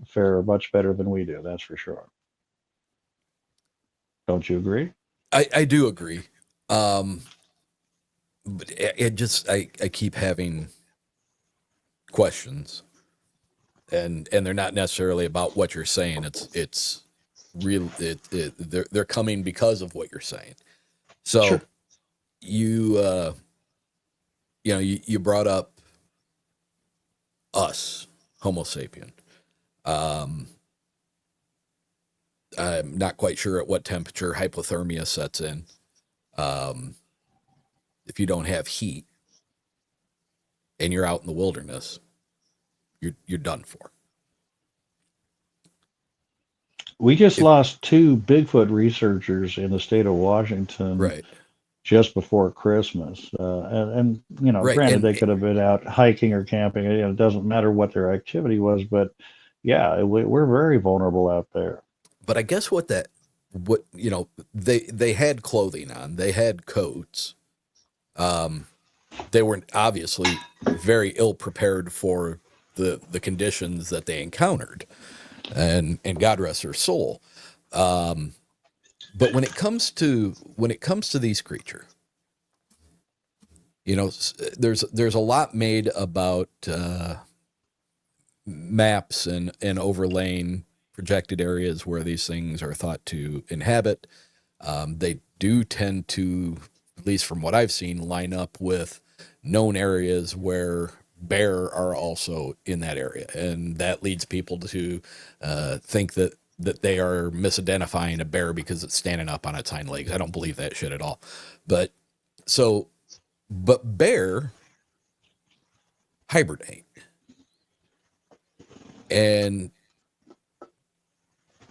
fare much better than we do. That's for sure. Don't you agree? I do agree. Um, but I keep having questions, and they're not necessarily about what you're saying. It's real. They're coming because of what you're saying. So Sure. you you brought up us, Homo sapien. Um, I'm not quite sure at what temperature hypothermia sets in. Um, if you don't have heat and you're out in the wilderness, you're done for. We just If lost two Bigfoot researchers in the state of Washington right, just before Christmas. And right, granted, and they could have been out hiking or camping. It doesn't matter what their activity was, but yeah, we're very vulnerable out there. but I guess what they had clothing on, they had coats. Um, they were obviously very ill prepared for the conditions that they encountered, and God rest their soul. Um, but when it comes to these creatures, there's a lot made about maps and overlaying projected areas where these things are thought to inhabit. They do tend to, at least from what I've seen, line up with known areas where bear are also in that area, and that leads people to think that they are misidentifying a bear because it's standing up on its hind legs. I don't believe that shit at all. But so, but bear hibernate, and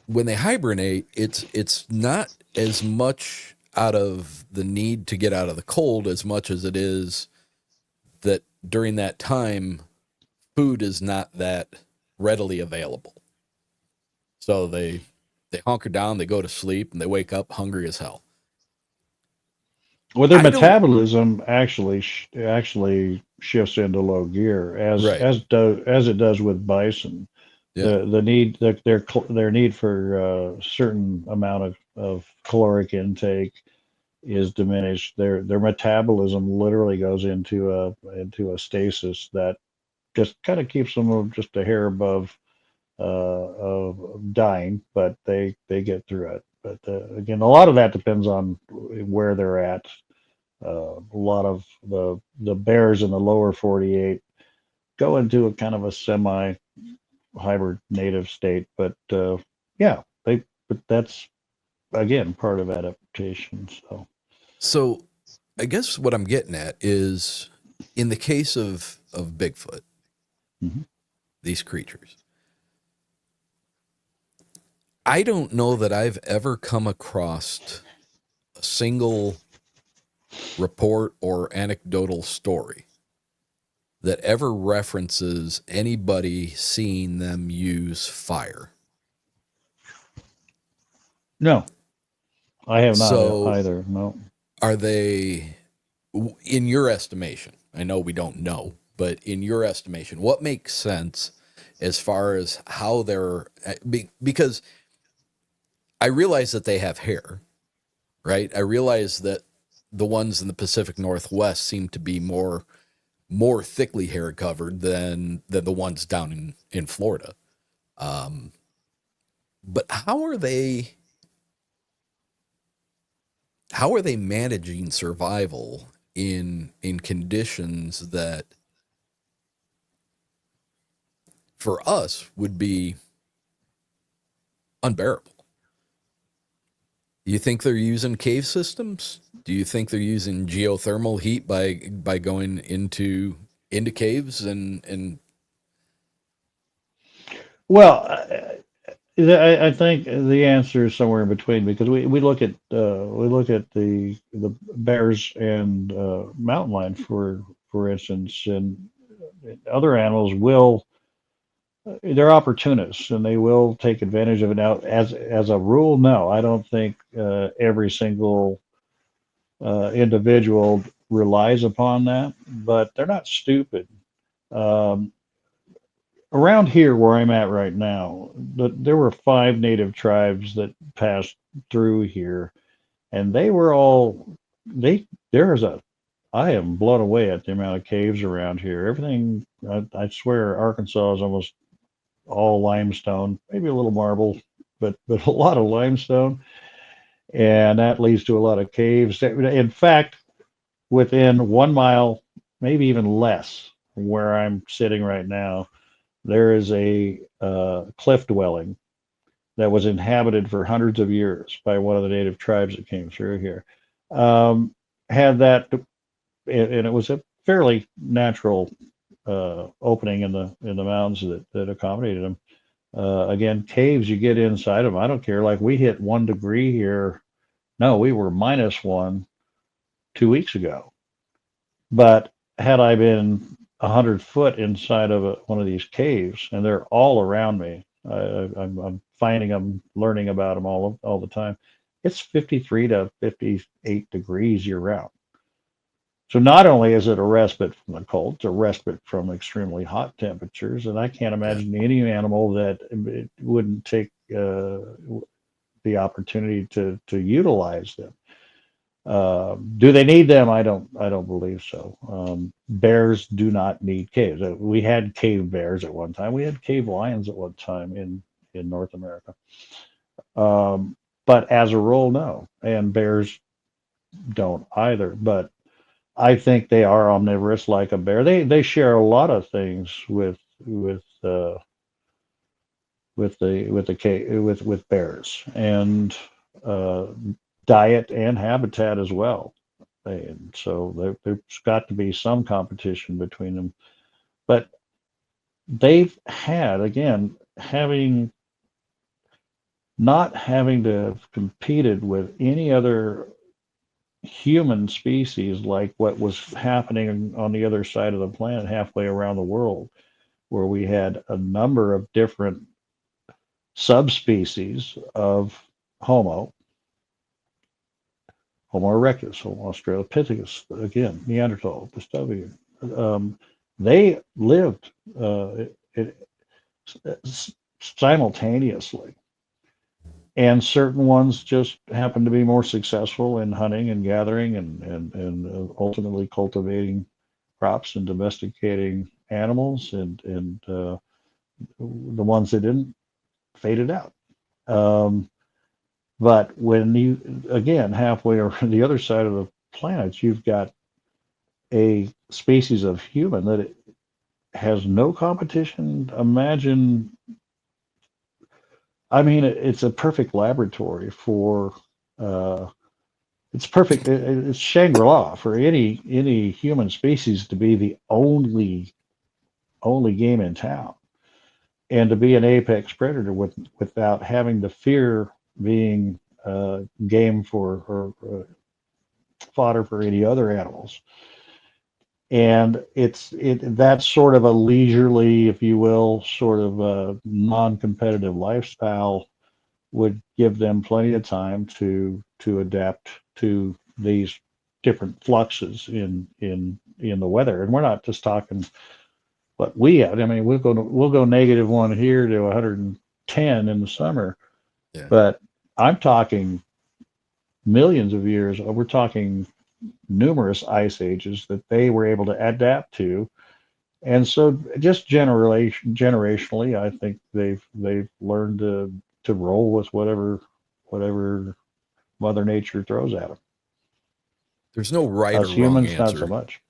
when they hibernate, it's not as much out of the need to get out of the cold as much as it is that during that time food is not that readily available. So they hunker down, they go to sleep, and they wake up hungry as hell. Well, their I don't. metabolism actually shifts into low gear Right. as it does with bison. Yeah. Their need for certain amount of caloric intake is diminished. Their metabolism literally goes into a stasis that just kind of keeps them just a hair above of dying, but they get through it. But again, a lot of that depends on where they're at. A lot of the bears in the lower 48 go into a kind of a semi hybrid native state, but yeah, they but that's again part of adaptation. So So I guess what I'm getting at is in the case of Bigfoot, mhm. these creatures, I don't know that I've ever come across a single report or anecdotal story that ever references anybody seeing them use fire. No, I have not So, either. No. are they, in your estimation? I know we don't know, but in your estimation, what makes sense as far as how they're, because I realize that they have hair, right? I realize that the ones in the Pacific Northwest seem to be more thickly hair covered than the ones down in Florida. Um, but how are they managing survival in conditions that for us would be unbearable? Do you think they're using cave systems? Do you think they're using geothermal heat by going into caves and Well, I think the answer is somewhere in between because we look at the bears and mountain lion for instance, and other animals will they're opportunists and they will take advantage of it. Now, as a rule, no, I don't think every single individual relies upon that, but they're not stupid. Um, Around here where I'm at right now, there were 5 native tribes that passed through here, and they were all they. There's a. I am blown away at the amount of caves around here. Everything, I swear, Arkansas is almost all limestone, maybe a little marble, but a lot of limestone, and that leads to a lot of caves. In fact, within 1 mile, maybe even less, from where I'm sitting right now, there is a cliff dwelling that was inhabited for hundreds of years by one of the native tribes that came through here. Um, had that, and it was a fairly natural opening in the mountains that accommodated them. Again, caves, you get inside them. I don't care. Like we hit 1 degree here. No, we were -1 2 weeks ago. But had I been 100 foot inside of one of these caves, and they're all around me, I'm finding them, learning about them all the time. It's 53 to 58 degrees year round. So not only is it a respite from the cold, it's a respite from extremely hot temperatures, and I can't yeah, imagine any animal that wouldn't take the opportunity to utilize them. Do they need them? I don't believe so. Bears do not need caves. We had cave bears at one time. We had cave lions at one time in North America. Um, but as a rule, no. And bears don't either. But I think they are omnivorous like a bear. They share a lot of things with bears and uh, diet and habitat as well. And so there's got to be some competition between them. But they've had, again, not having to have competed with any other human species like what was happening on the other side of the planet, halfway around the world, where we had a number of different subspecies of Homo Homo erectus, Homo australopithecus, again, Neanderthal, Vestavia. They lived simultaneously. And certain ones just happened to be more successful in hunting and gathering and ultimately cultivating crops and domesticating animals, and the ones that didn't faded out. Um, but when you, again, halfway around the other side of the planet, you've got a species of human that it has no competition. Imagine, I mean, it's a perfect laboratory for, uh, it's perfect. It's Shangri-La for any human species to be the only game in town, and to be an apex predator without having to fear being game for or fodder for any other animals. And that's sort of a leisurely, if you will, sort of a non-competitive lifestyle would give them plenty of time to adapt to these different fluxes in the weather. And we're not just talking what we have. I mean, we'll go -1 here to 110 in the summer, Yeah. but I'm talking millions of years. We're talking numerous ice ages that they were able to adapt to. And so just generationally, I think they've learned to roll with whatever Mother Nature throws at them. There's no right or Us wrong humans, not so answer. much.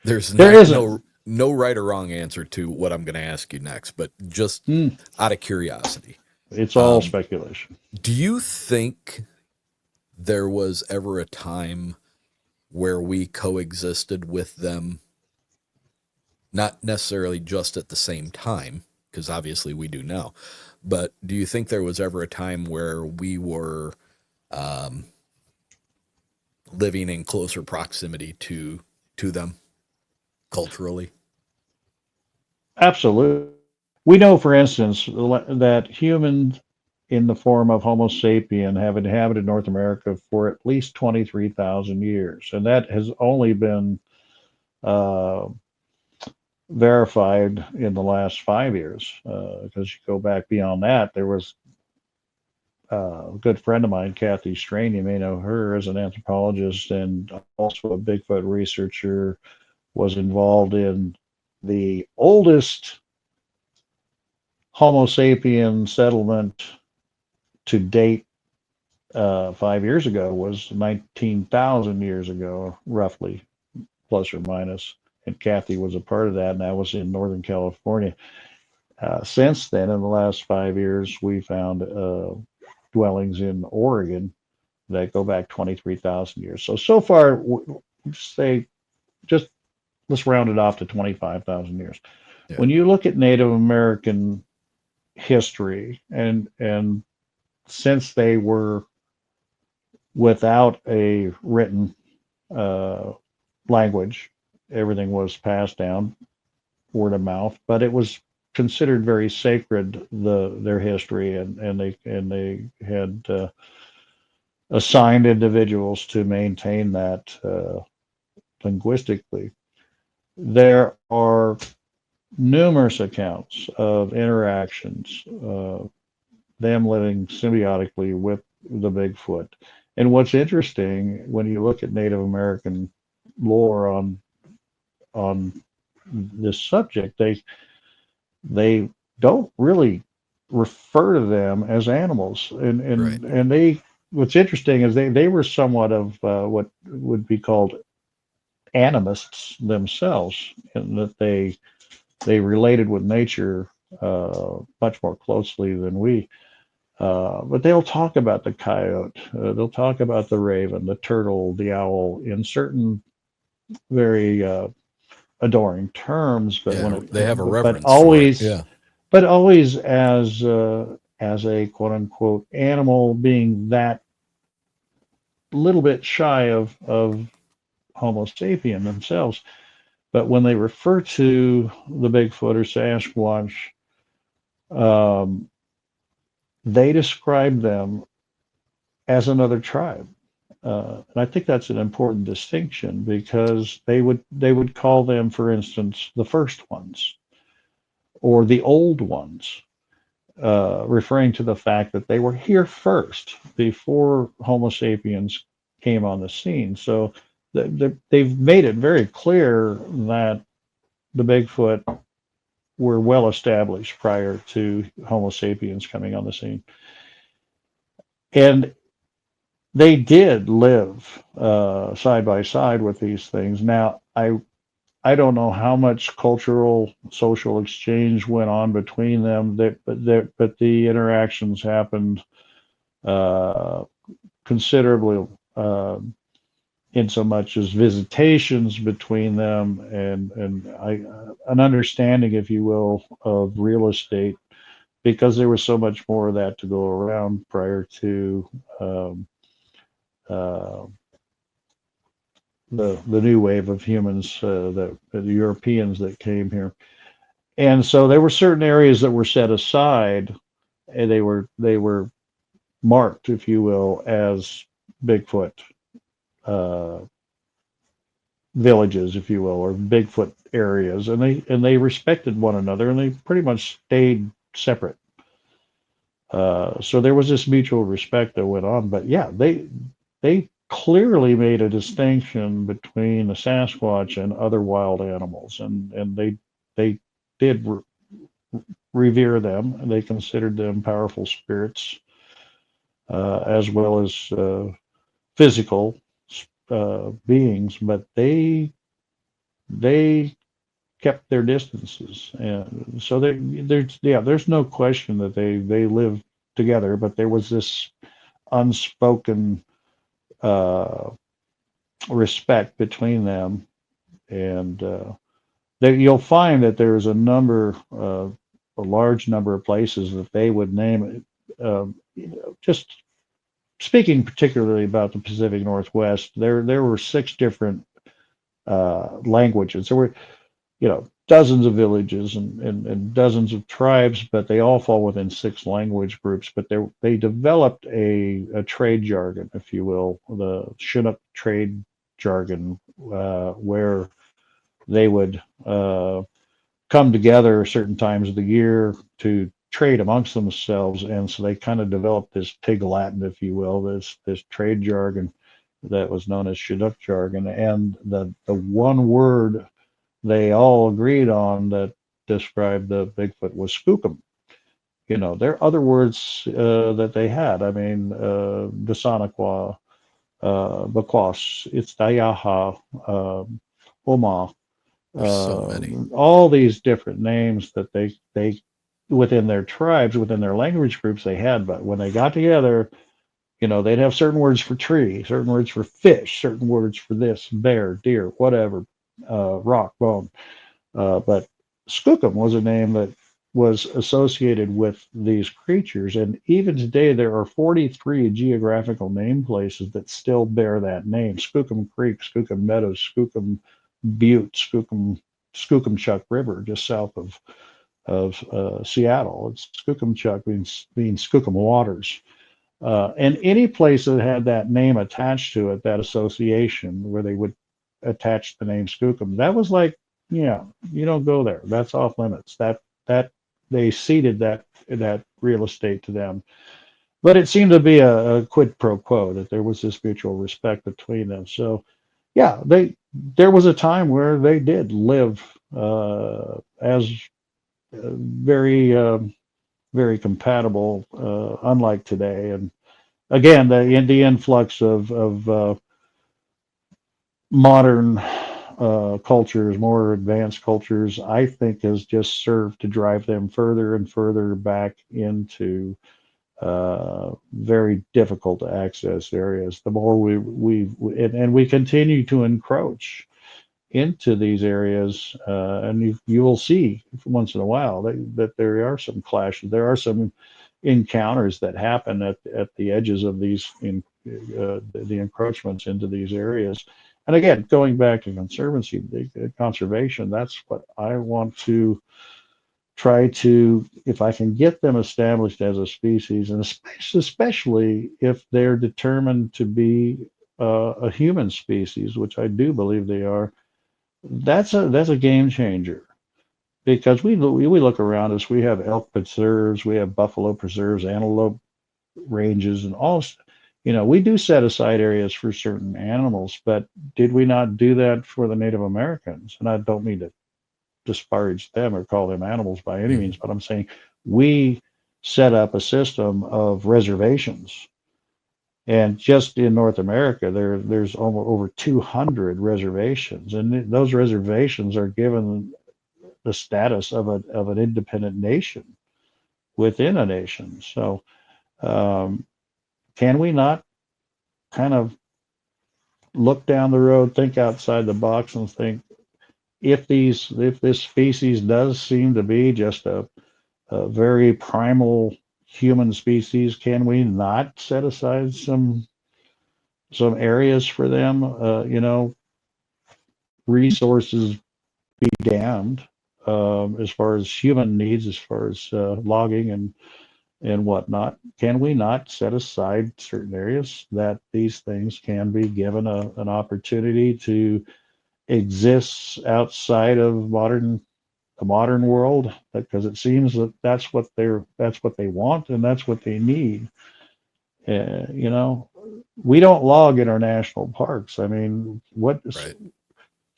There's There not isn't. no right or wrong answer to what I'm going to ask you next, but just Mm, out of curiosity, it's all um, speculation. do you think there was ever a time where we coexisted with them, not necessarily just at the same time, because obviously we do now, but do you think there was ever a time where we were um, living in closer proximity to them culturally? Absolutely. We know, for instance, that humans in the form of Homo sapien have inhabited North America for at least 23,000 years. And that has only been uh, verified in the last 5 years. Because you go back beyond that, there was a good friend of mine, Kathy Strain, you may know her as an anthropologist and also a Bigfoot researcher, was involved in the oldest Homo sapien settlement to date. 5 years ago was 19,000 years ago, roughly, plus or minus. And Kathy was a part of that, and that was in Northern California. Since then, in the last 5 years, we found dwellings in Oregon that go back 23,000 years. So far, say, just let's round it off to 25,000 years. Yeah. When you look at Native American history, and since they were without a written uh, language, everything was passed down word of mouth, but it was considered very sacred, their history, and they had assigned individuals to maintain that linguistically. There are numerous accounts of interactions, them living symbiotically with the Bigfoot. And what's interesting when you look at Native American lore on this subject, they don't really refer to them as animals. And Right. and and they what's interesting is they were somewhat of what would be called animists themselves, in that they related with nature much more closely than we. But they'll talk about the coyote, they'll talk about the raven, the turtle, the owl in certain very adoring terms. But Yeah, when they have a but reverence for it. always Yeah. but always as a quote unquote animal, being that little bit shy of Homo sapien themselves. But when they refer to the Bigfoot or Sasquatch, um, they describe them as another tribe. And I think that's an important distinction because they would call them, for instance, the first ones or the old ones, referring to the fact that they were here first before Homo sapiens came on the scene. So they've made it very clear that the Bigfoot were well established prior to Homo sapiens coming on the scene. And they did live side by side with these things. Now, I don't know how much cultural social exchange went on between them, but the interactions happened uh, considerably, in so much as visitations between them and an understanding, if you will, of real estate, because there was so much more of that to go around prior to um, uh, the new wave of humans, the Europeans that came here. And so there were certain areas that were set aside, and they were marked, if you will, as Bigfoot uh, villages, if you will, or Bigfoot areas, and they respected one another, and they pretty much stayed separate. So there was this mutual respect that went on, but yeah, they clearly made a distinction between the Sasquatch and other wild animals, and they did revere them, and they considered them powerful spirits, as well as physical beings, but they kept their distances, and so there's no question that they lived together, but there was this unspoken uh, respect between them, and you'll find that there's a large number of places that they would name it. Just speaking particularly about the Pacific Northwest, there were six different languages. There were, dozens of villages and dozens of tribes, but they all fall within six language groups. But they developed a trade jargon, if you will, the Chinook trade jargon, where they would come together certain times of the year to trade amongst themselves, and so they kind of developed this pig Latin, if you will, this trade jargon that was known as Chinook jargon, and the one word they all agreed on that described the Bigfoot was skookum. There are other words that they had. I mean, Dasanaqua, Bakwas, Itzayaha, Oma, There's so many. all these different names that they within their tribes, within their language groups they had. But when they got together, they'd have certain words for tree, certain words for fish, certain words for this, bear, deer, whatever, rock, bone. But skookum was a name that was associated with these creatures. And even today, there are 43 geographical name places that still bear that name: Skookum Creek, Skookum Meadows, Skookum Butte, Skookumchuck River, just south of Seattle. It's Skookumchuck means Skookum Waters. And any place that had that name attached to it, that association where they would attach the name Skookum, that was like, yeah, you don't go there. That's off limits. That they ceded that real estate to them. But it seemed to be a quid pro quo, that there was this mutual respect between them. So yeah, there was a time where they did live as very very compatible, unlike today. And again, the influx of modern cultures, more advanced cultures, I think has just served to drive them further and further back into very difficult to access areas. The more and we continue to encroach into these areas, and you will see once in a while that there are some clashes. There are some encounters that happen at the edges of these the encroachments into these areas. And again, going back to conservancy, conservation, that's what I want to try to, if I can get them established as a species, and especially if they're determined to be a human species, which I do believe they are, that's a game changer. Because we look around us, we have elk preserves, we have buffalo preserves, antelope ranges, and all. We do set aside areas for certain animals, but did we not do that for the Native Americans? And I don't mean to disparage them or call them animals by any means, but I'm saying we set up a system of reservations. And just in North America, there's almost over 200 reservations, and those reservations are given the status of an independent nation within a nation. So, can we not kind of look down the road, think outside the box, and think if this species does seem to be just a very primal human species, can we not set aside some areas for them? Resources be damned, as far as human needs, as far as logging and whatnot. Can we not set aside certain areas that these things can be given an opportunity to exist outside of the modern world? Because it seems that that's what they want and that's what they need. You know, we don't log in our national parks. I mean, Right.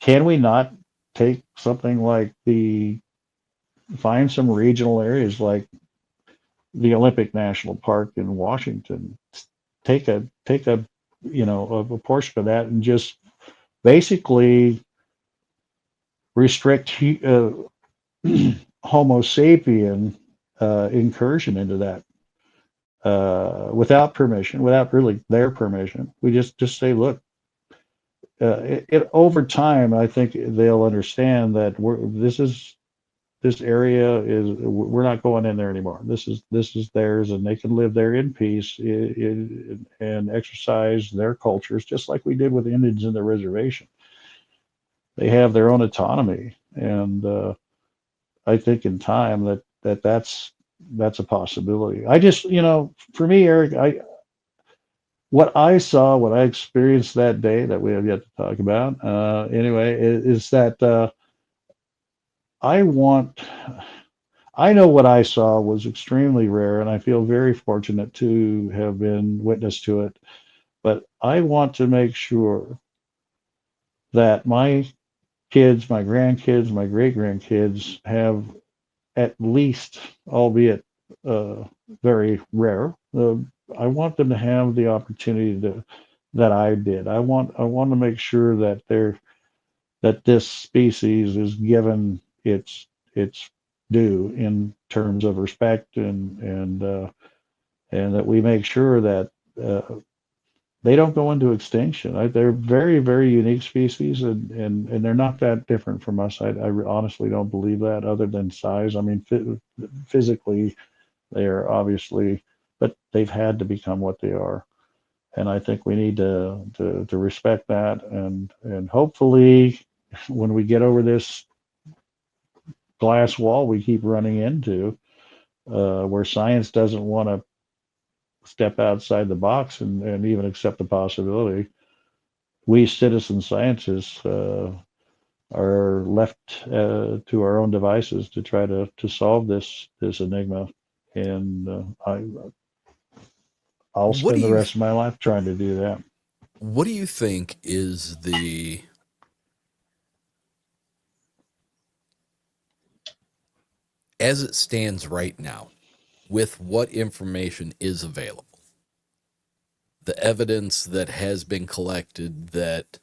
can we not take something like find some regional areas like the Olympic National Park in Washington, take a a portion of that and just basically restrict Homo sapien incursion into that without permission, without really their permission. We just say, look, over time, I think they'll understand that this area is we're not going in there anymore. This is theirs, and they can live there in peace and exercise their cultures just like we did with the Indians in the reservation. They have their own autonomy, and I think in time that's a possibility. I just for me, Eric, what I saw, what I experienced that day that we have yet to talk about, anyway, is that I want. I know what I saw was extremely rare, and I feel very fortunate to have been witness to it. But I want to make sure that my kids, my grandkids, my great grandkids have at least, albeit very rare, I want them to have the opportunity that I did. I want to make sure that this species is given its due in terms of respect and that we make sure that they don't go into extinction. They're very, very unique species, and they're not that different from us. I honestly don't believe that, other than size. I mean, physically, they are obviously, but they've had to become what they are. And I think we need to respect that, and hopefully, when we get over this glass wall we keep running into, where science doesn't want to step outside the box and even accept the possibility, we citizen scientists are left to our own devices to try to solve this enigma. And I'll What do spend the you rest of my life trying to do that. what do you think is the as it stands right now with what information is available? The evidence that has been collected that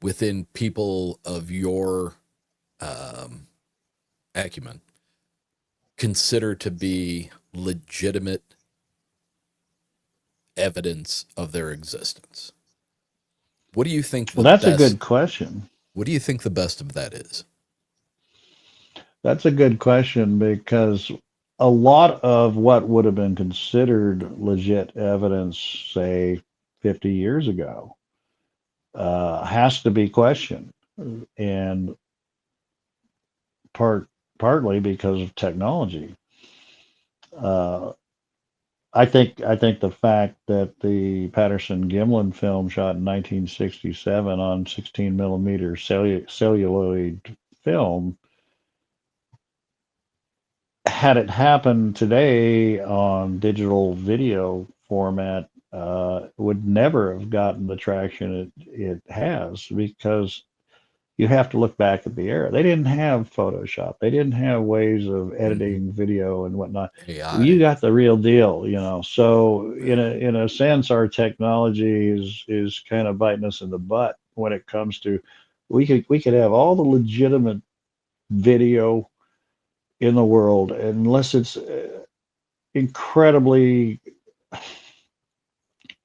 within people of your um, acumen consider to be legitimate evidence of their existence. What do you think Well, the that's a best good question. what do you think the best of that is? That's a good question because a lot of what would have been considered legit evidence, say 50 years ago, has to be questioned, and partly because of technology. Uh, I think the fact that the Patterson Gimlin film shot in 1967 on 16 millimeter celluloid film, had it happened today on digital video format, would never have gotten the traction it has, because you have to look back at the era. They didn't have Photoshop. They didn't have ways of Mhm. editing video and whatnot. You AI. got the real deal, you know. So in a sense, our technology is kind of biting us in the butt when it comes to, we could have all the legitimate video in the world, unless it's incredibly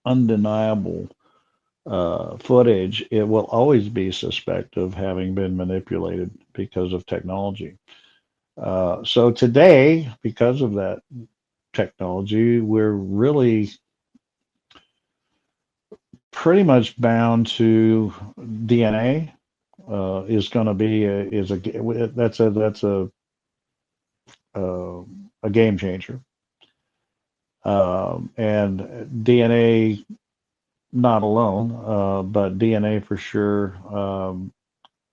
undeniable footage, it will always be suspect of having been manipulated because of technology. So today, because of that technology, we're really pretty much bound to DNA. Is going to be a game changer, and DNA not alone, but DNA for sure.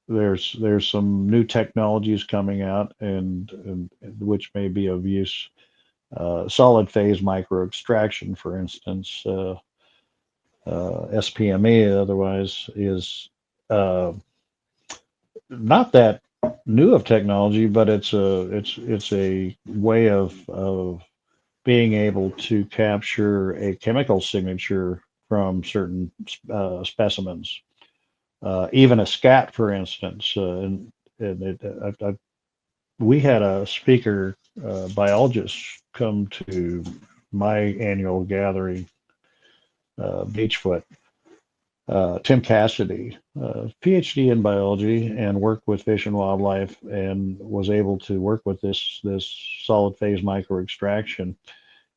There's some new technologies coming out, and which may be of use. Solid phase micro extraction, for instance, SPME, otherwise, is uh, not that new of technology, but it's a way of being able to capture a chemical signature from certain specimens. Even a scat, for instance, we had a speaker biologist come to my annual gathering, Beachfoot, Tim Cassidy, PhD in biology, and worked with fish and wildlife, and was able to work with this solid phase micro extraction,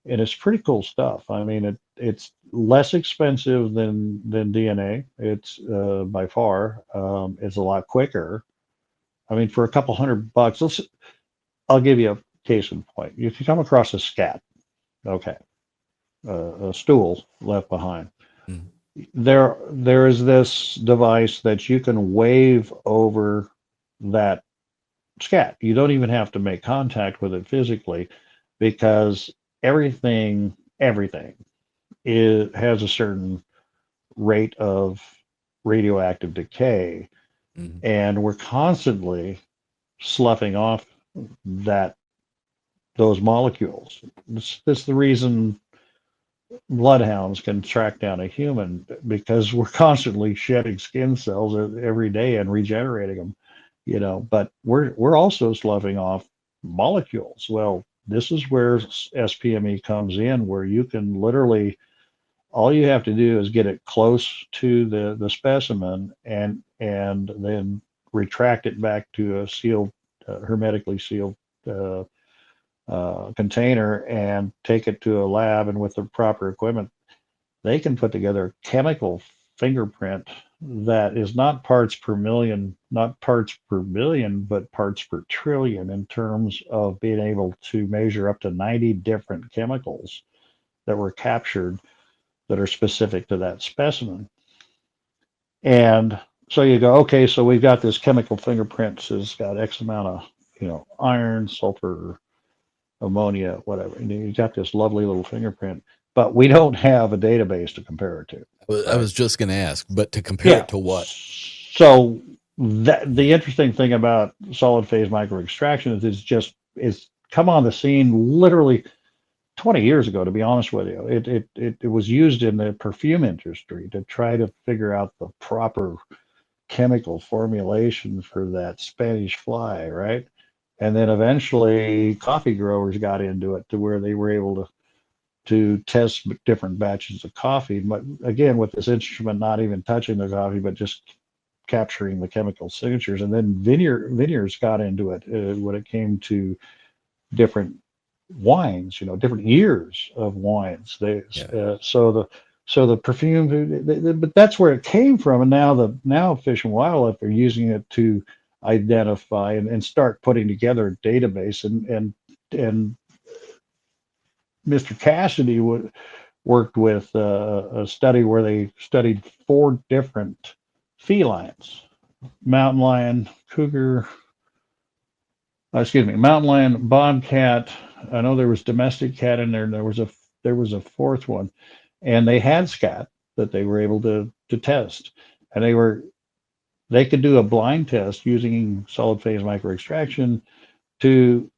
and it's pretty cool stuff. I mean, it's less expensive than DNA. It's by far. It's a lot quicker. I mean, for a couple $100, I'll give you a case in point. If you come across a scat, okay, a stool left behind, Mhm. there is this device that you can wave over that scat. You don't even have to make contact with it physically, because everything has a certain rate of radioactive decay, Mhm. and we're constantly sloughing off that those molecules. This is the reason bloodhounds can track down a human, because we're constantly shedding skin cells every day and regenerating them, you know. But we're also sloughing off molecules. Well, this is where SPME comes in, where you can literally, all you have to do is get it close to the specimen, and then retract it back to a sealed, hermetically sealed uh, container, and take it to a lab, and with the proper equipment, they can put together a chemical fingerprint that is not parts per million, not parts per billion, but parts per trillion, in terms of being able to measure up to 90 different chemicals that were captured that are specific to that specimen. And so you go, okay, so we've got this chemical fingerprint, has got X amount of, iron, sulfur, ammonia, whatever. And you got this lovely little fingerprint, but we don't have a database to compare it to, I right? was just going to ask, but to compare Yeah. it to what? So that the interesting thing about solid phase micro extraction is it's come on the scene literally 20 years ago, to be honest with you. It was used in the perfume industry to try to figure out the proper chemical formulation for that Spanish fly, right? And then eventually coffee growers got into it, to where they were able to test different batches of coffee. But again, with this instrument not even touching the coffee, but just capturing the chemical signatures. And then vineyards got into it when it came to different wines, different years of wines. Yeah. So the perfume, but that's where it came from. And now Fish and Wildlife are using it to identify and start putting together a database, and Mr. Cassidy worked with a study where they studied 4 different felines: mountain lion, cougar, mountain lion, bobcat. I know there was domestic cat in there, and there was a fourth one, and they had scat that they were able to test, and they could do a blind test using solid phase microextraction to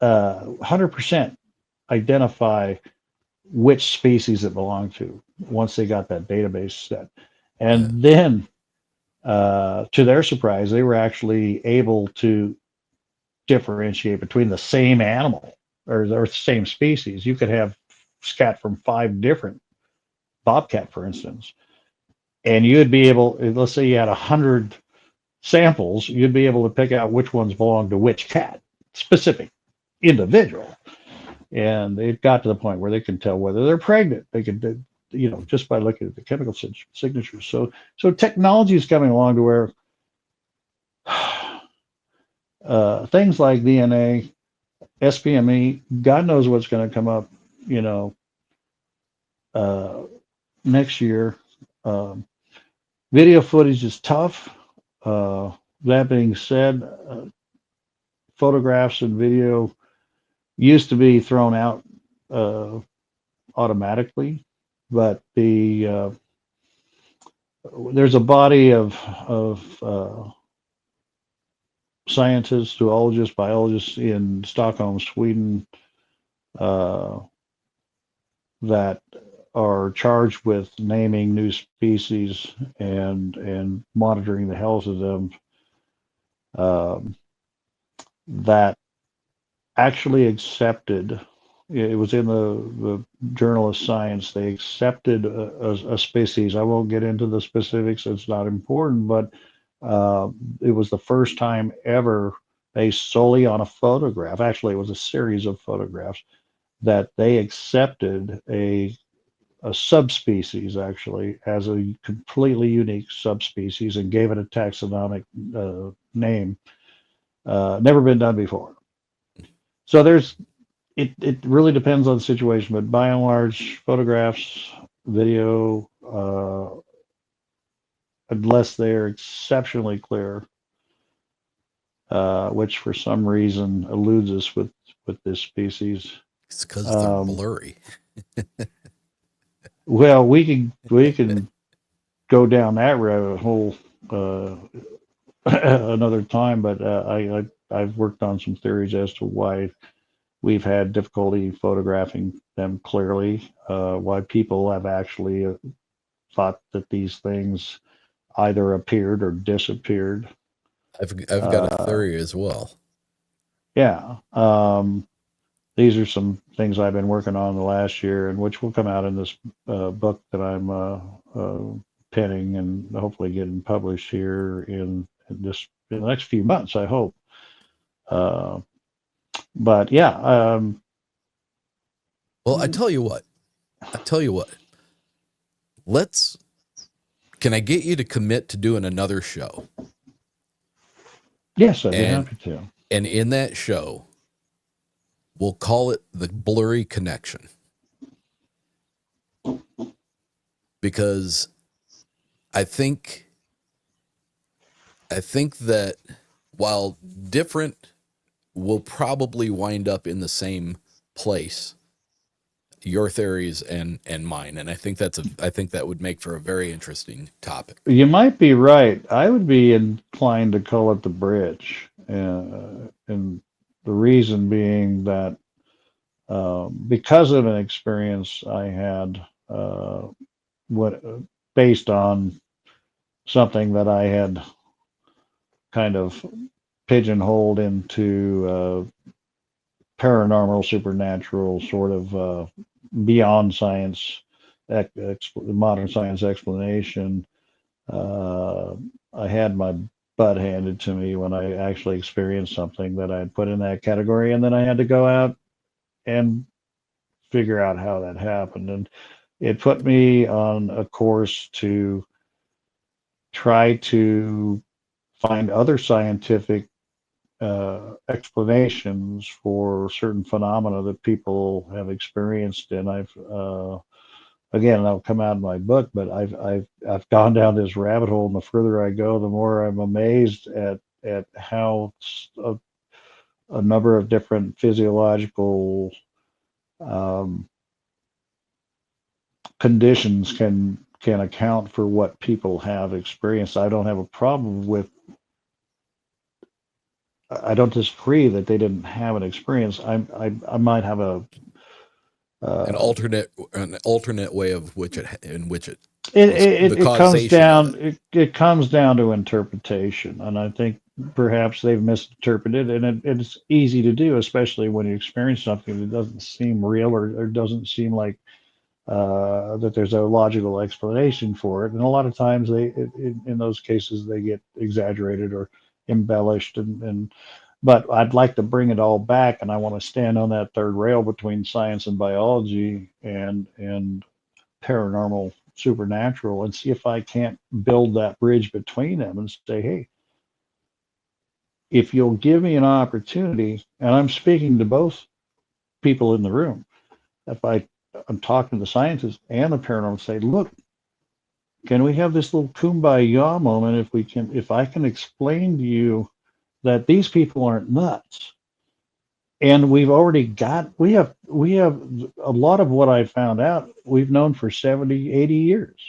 100% identify which species it belonged to once they got that database set. Yeah. And then, to their surprise, they were actually able to differentiate between the same animal or the same species. You could have scat from 5 different bobcat, for instance, and you'd be able, let's say you had 100 samples, you'd be able to pick out which ones belong to which cat, specific individual. And it got to the point where they can tell whether they're pregnant. They could, just by looking at the chemical signatures. So technology is coming along to where things like DNA, SPME, God knows what's going to come up, uh, next year. Um, Video footage is tough. That being said, photographs and video used to be thrown out automatically, but there's a body of scientists, zoologists, biologists in Stockholm, Sweden, uh, that are charged with naming new species and monitoring the health of them. Um, that actually accepted. It was in the Journal of Science. They accepted a species. I won't get into the specifics. It's not important, but it was the first time ever, based solely on a photograph. Actually, it was a series of photographs that they accepted a subspecies, actually, as a completely unique subspecies, and gave it a taxonomic name. Never been done before. So it really depends on the situation, but by and large, photographs, video, unless they're exceptionally clear, which for some reason eludes us with this species. It's because they're Um, blurry. well, we can go down that rabbit hole another time, but I've worked on some theories as to why we've had difficulty photographing them clearly, why people have actually thought that these things either appeared or disappeared. I've got a Uh, theory as well. yeah. These are some things I've been working on the last year, and which will come out in this book that I'm penning and hopefully getting published here in the next few months, I hope. Uh, but yeah, Well, I tell you what. I tell you what. Let's. Can I get you to commit to doing another show? yes, I'd be And happy to. and in that show, we'll call it the blurry connection, because I think that while different, we'll probably wind up in the same place. Your theories and mine, and I think that would make for a very interesting topic. You might be right. I would be inclined to call it the bridge, and the reason being that because of an experience I had, what based on something that I had kind of pigeonholed into paranormal, supernatural, sort of beyond science, modern science explanation. Uh, I had my butt handed to me when I actually experienced something that I had put in that category, and then I had to go out and figure out how that happened. And it put me on a course to try to find other scientific explanations for certain phenomena that people have experienced, and I'll come out in my book, but I've gone down this rabbit hole, and the further I go, the more I'm amazed at how a number of different physiological um, conditions can account for what people have experienced. I don't have a problem with. I don't disagree that they didn't have an experience. I might have An uh, alternate way of which it in which it it, was the it comes causation of down it. it comes down to interpretation, and I think perhaps they've misinterpreted, and it's easy to do, especially when you experience something that doesn't seem real, or doesn't seem like that there's a logical explanation for it. And a lot of times in those cases they get exaggerated or embellished, and but I'd like to bring it all back, and I want to stand on that third rail between science and biology and paranormal supernatural, and see if I can't build that bridge between them and say, hey, if you'll give me an opportunity, and I'm speaking to both people in the room, if I'm talking to the scientists and the paranormal, say, look, can we have this little kumbaya moment, if I can explain to you that these people aren't nuts, and we have a lot of what I found out we've known for 70, 80 years.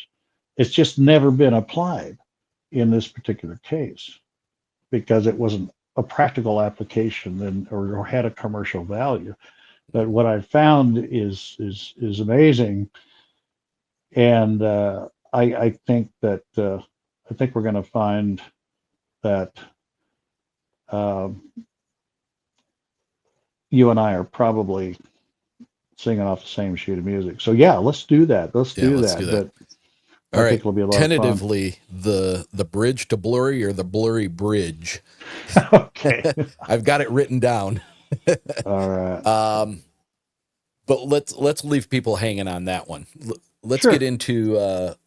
It's just never been applied in this particular case because it wasn't a practical application or had a commercial value. But what I found is amazing, and I think that I think we're going to find that uh, you and I are probably singing off the same sheet of music. So yeah, let's do that. Let's Yeah, do let's do that. that. But All I right. think it'll be a lot of fun. Tentatively, the bridge to blurry or the blurry bridge. Okay. I've got it written down. All right. um, but let's leave people hanging on that one. Sure.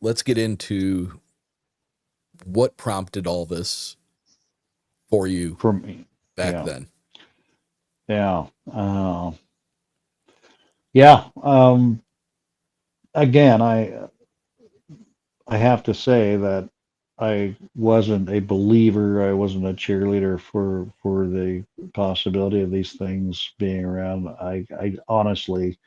Let's get into what prompted all this for you For me. back Yeah. then. Yeah. Yeah. Again, I have to say that I wasn't a believer. I wasn't a cheerleader for the possibility of these things being around. I honestly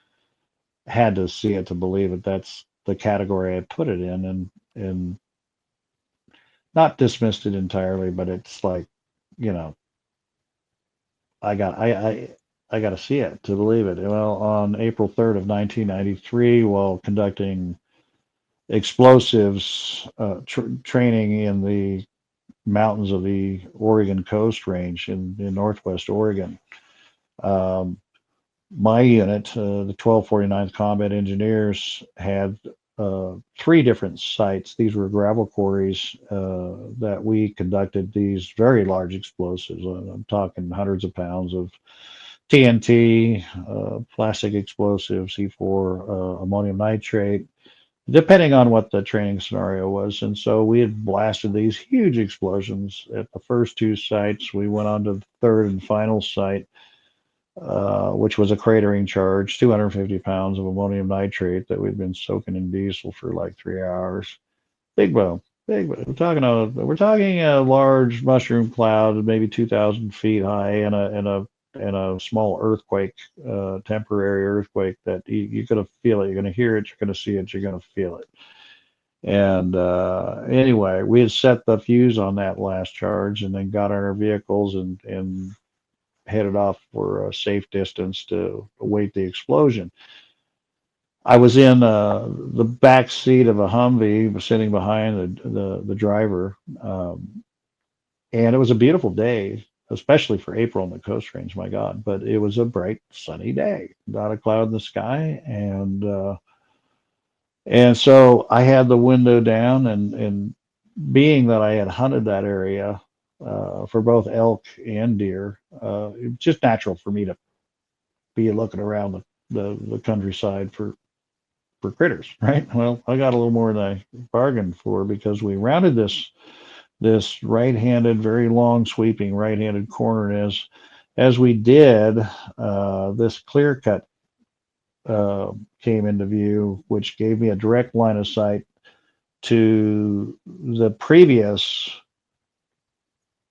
had to see it to believe it. That's the category I put it in, and not dismissed it entirely, but it's like, you know, I got I got to see it to believe it. Well, on April 3rd of 1993, while conducting explosives training in the mountains of the Oregon Coast Range in northwest Oregon. Um, my unit, the 1249th Combat Engineers, had three different sites. These were gravel quarries that we conducted these very large explosives. I'm talking hundreds of pounds of TNT, plastic explosives, C4, ammonium nitrate, depending on what the training scenario was. And so we had blasted these huge explosions at the first two sites. We went on to the third and final site, which was a cratering charge, 250 pounds of ammonium nitrate that we'd been soaking in diesel for like 3 hours. Big boom. Big boom. We're talking a large mushroom cloud, maybe 2,000 feet high, and a small earthquake, temporary earthquake that you're going to feel it. You're going to hear it. You're going to see it. You're going to feel it. And anyway, we had set the fuse on that last charge, and then got on our vehicles and headed off for a safe distance to await the explosion. I was in the back seat of a Humvee, sitting behind the driver, and it was a beautiful day, especially for April on the Coast Range. My God! But it was a bright, sunny day, not a cloud in the sky, and so I had the window down, and being that I had hunted that area for both elk and deer, it was just natural for me to be looking around the countryside for critters, right? Well, I got a little more than I bargained for because we rounded this this right-handed, very long sweeping right-handed corner. And as we did, this clear cut came into view, which gave me a direct line of sight to the previous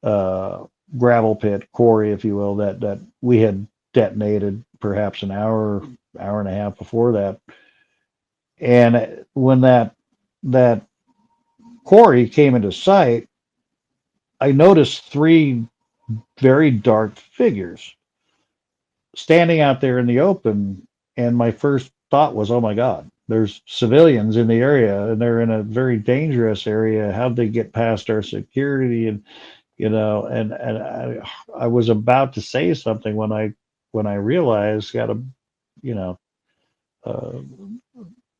gravel pit quarry, if you will, that we had detonated perhaps an hour and a half before that. And when that quarry came into sight, I noticed three very dark figures standing out there in the open. And my first thought was, oh my God, there's civilians in the area and they're in a very dangerous area. How'd they get past our security? And, and I was about to say something when I realized, got uh,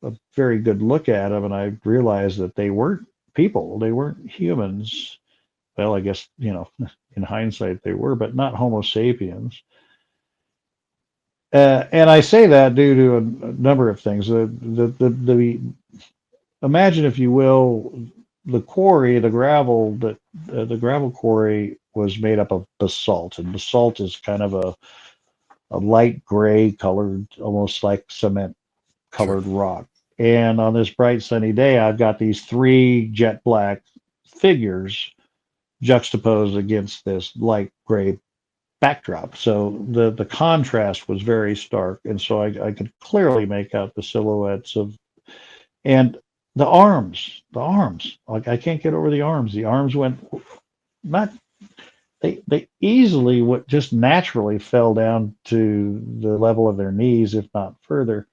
a very good look at them, and I realized that they weren't people, they weren't humans. Well, I guess, in hindsight they were, but not Homo sapiens. And I say that due to a number of things. Imagine, if you will, the quarry, the gravel that the gravel quarry was made up of basalt, and basalt is kind of a light gray colored, almost like cement colored rock. And on this bright sunny day, I've got these three jet black figures juxtaposed against this light gray backdrop. So the contrast was very stark, and so I could clearly make out the silhouettes of, and the arms. Like, I can't get over the arms. The arms went, not, they easily would just naturally fell down to the level of their knees, if not further.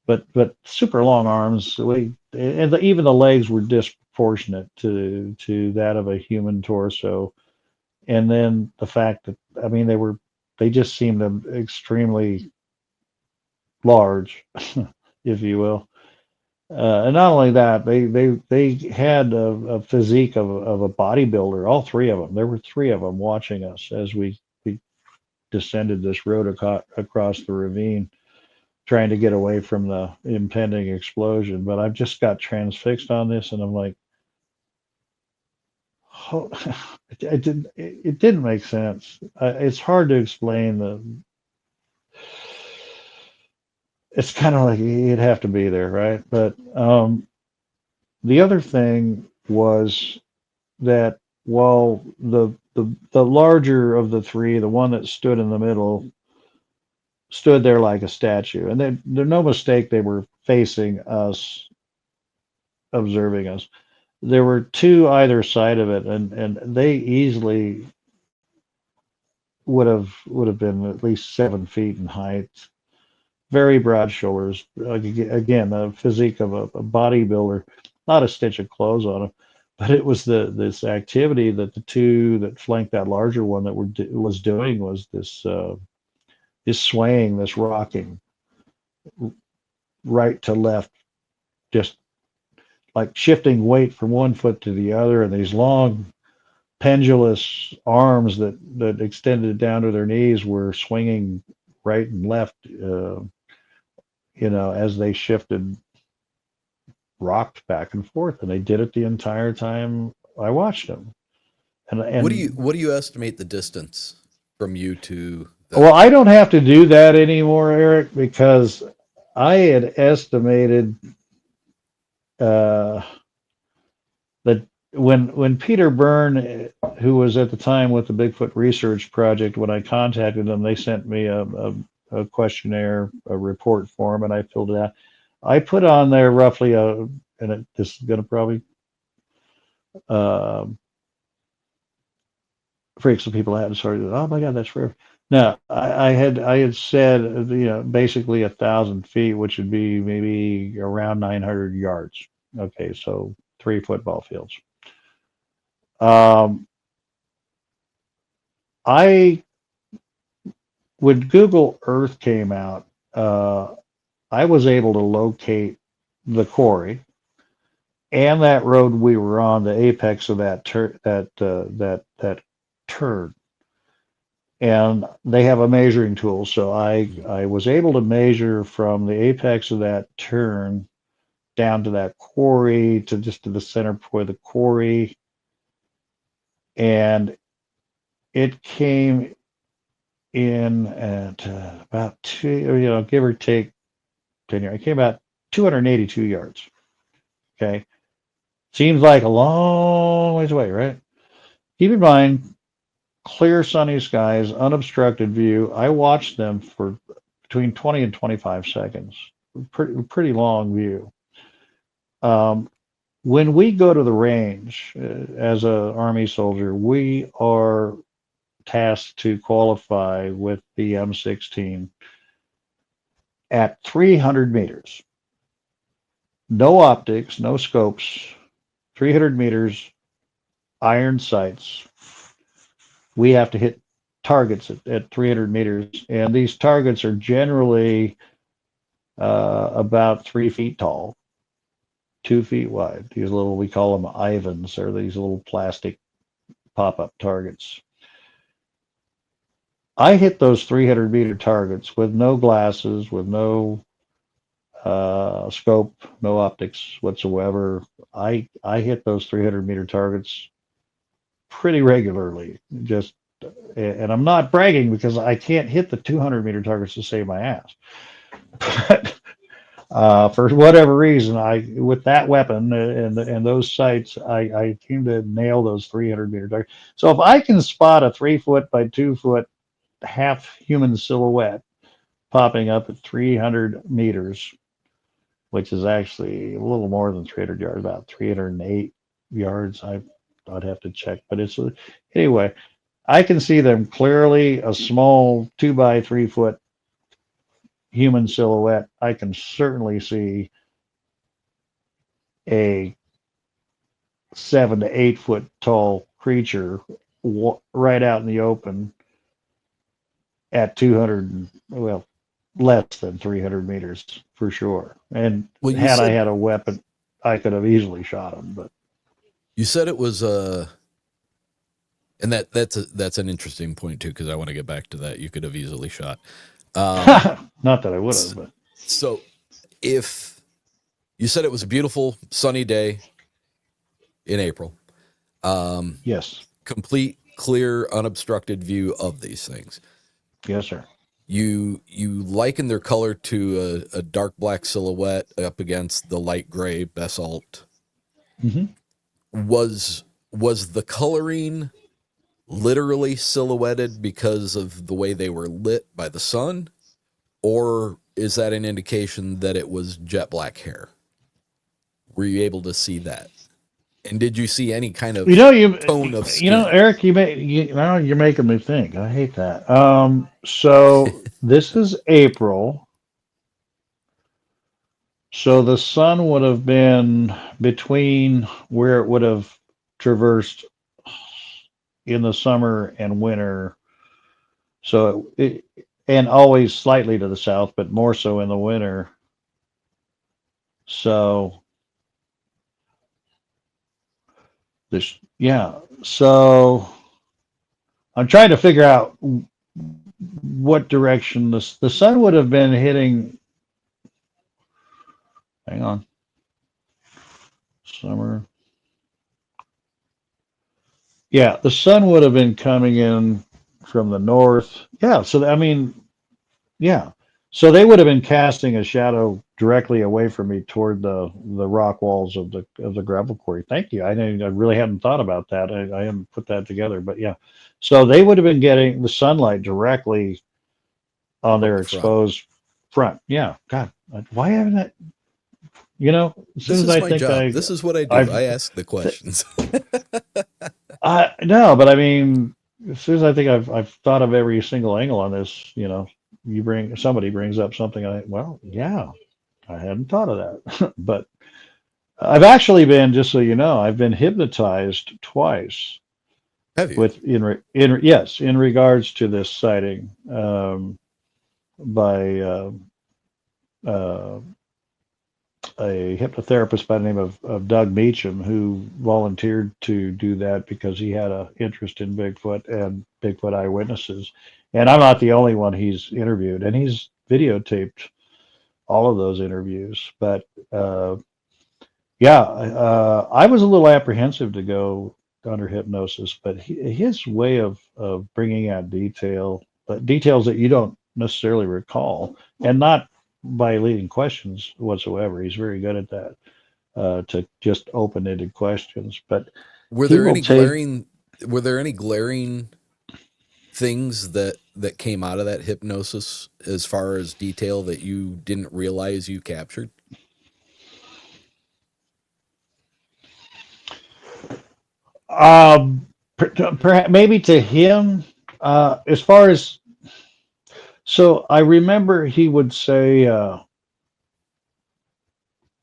But super long arms. Even the legs were disproportionate to that of a human torso. And then the fact that, I mean, they just seemed extremely large, if you will. And not only that, they had a physique of a bodybuilder. All three of them. There were three of them watching us as we descended this road across the ravine, trying to get away from the impending explosion. But I've just got transfixed on this, and I'm like, oh, it didn't make sense. It's hard to explain. It's kind of like you'd have to be there, right? But the other thing was that while the larger of the three, the one that stood in the middle, stood there like a statue, and they're no mistake, they were facing us, observing us. There were two either side of it, and they easily would have been at least 7 feet in height, very broad shoulders. Again, the physique of a bodybuilder, not a stitch of clothes on them. But it was this activity that the two that flanked that larger one that was doing was this swaying, this rocking right to left, just like shifting weight from one foot to the other, and these long pendulous arms that extended down to their knees were swinging right and left, as they shifted, rocked back and forth, and they did it the entire time I watched them. And what do you estimate the distance from you to them? Well, I don't have to do that anymore, Eric, because I had estimated that when Peter Byrne, who was at the time with the Bigfoot Research Project, when I contacted them, they sent me a questionnaire, a report form, and I filled it out. I put on there roughly this is going to probably freak some people out and started, oh my God, that's forever. No, I had said, basically 1,000 feet, which would be maybe around 900 yards. Okay, so 3 football fields. When Google Earth came out, I was able to locate the quarry and that road we were on, the apex of that turn. And they have a measuring tool, so I was able to measure from the apex of that turn down to that quarry, to just to the center point of the quarry, and it came in at about two, give or take 10 yards. It came about 282 yards. Okay. Seems like a long ways away, right? Keep in mind, clear sunny skies, unobstructed view. I watched them for between 20 and 25 seconds. Pretty long view. When we go to the range as an Army soldier, we are tasked to qualify with the M16 at 300 meters. No optics, no scopes, 300 meters, iron sights. We have to hit targets at 300 meters, and these targets are generally about 3 feet tall, 2 feet wide. These little, we call them Ivans, or these little plastic pop-up targets. I hit those 300-meter targets with no glasses, with no scope, no optics whatsoever. I hit those 300-meter targets pretty regularly. Just, and I'm not bragging because I can't hit the 200-meter targets to save my ass. But for whatever reason, with that weapon and those sights, I seem to nail those 300-meter targets. So if I can spot a 3-foot by 2-foot half human silhouette popping up at 300 meters, which is actually a little more than 300 yards, about 308 yards. I'd have to check, but it's anyway. I can see them clearly. A small 2 by 3 foot human silhouette. I can certainly see a 7 to 8 foot tall creature right out in the open at 200, well, less than 300 meters for sure. And had I had a weapon, I could have easily shot him. But you said it was and that's an interesting point too, because I want to get back to that. You could have easily shot. Not that I would have, but so if you said it was a beautiful sunny day in April, yes, complete, clear, unobstructed view of these things. Yes, sir. You liken their color to a dark black silhouette up against the light gray basalt. Mm-hmm. Was the coloring literally silhouetted because of the way they were lit by the sun, or is that an indication that it was jet black hair? Were you able to see that? And did you see any kind of tone of skin? Eric, now you're making me think. I hate that. So this is April. So the sun would have been between where it would have traversed in the summer and winter. So and always slightly to the south, but more so in the winter. So So I'm trying to figure out what direction the sun would have been hitting. Hang on. Summer. Yeah, the sun would have been coming in from the north. Yeah, so I mean, yeah. So they would have been casting a shadow directly away from me toward the rock walls of the gravel quarry. Thank you. I really hadn't thought about that. I hadn't put that together, but yeah. So they would have been getting the sunlight directly on their exposed front. Yeah. God, why haven't I? As soon as I think this is what I do. I ask the questions. No, but I mean, as soon as I think I've thought of every single angle on this, somebody brings up something. Yeah, I hadn't thought of that. But I've actually been, just so you know, I've been hypnotized twice. Have you? In regards to this sighting, by a hypnotherapist by the name of Doug Meacham, who volunteered to do that because he had an interest in Bigfoot and Bigfoot eyewitnesses. And I'm not the only one he's interviewed, and he's videotaped all of those interviews. But I was a little apprehensive to go under hypnosis, but his way of bringing out detail, but details that you don't necessarily recall, and not by leading questions whatsoever. He's very good at that, to just open-ended questions. But Were he there will any take. glaring things that came out of that hypnosis as far as detail that you didn't realize you captured? Perhaps maybe to him, as far as, so I remember he would say,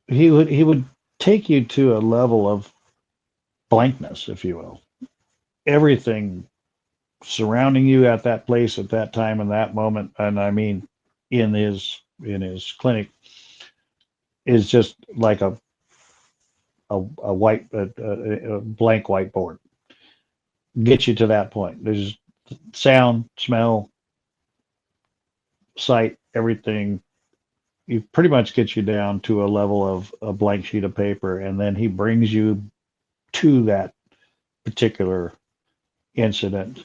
he would take you to a level of blankness, if you will. Everything surrounding you at that place at that time in that moment, and I mean in his clinic, is just like a blank whiteboard. Get you to that point. There's sound, smell, sight, everything. You pretty much get you down to a level of a blank sheet of paper, and then he brings you to that particular incident.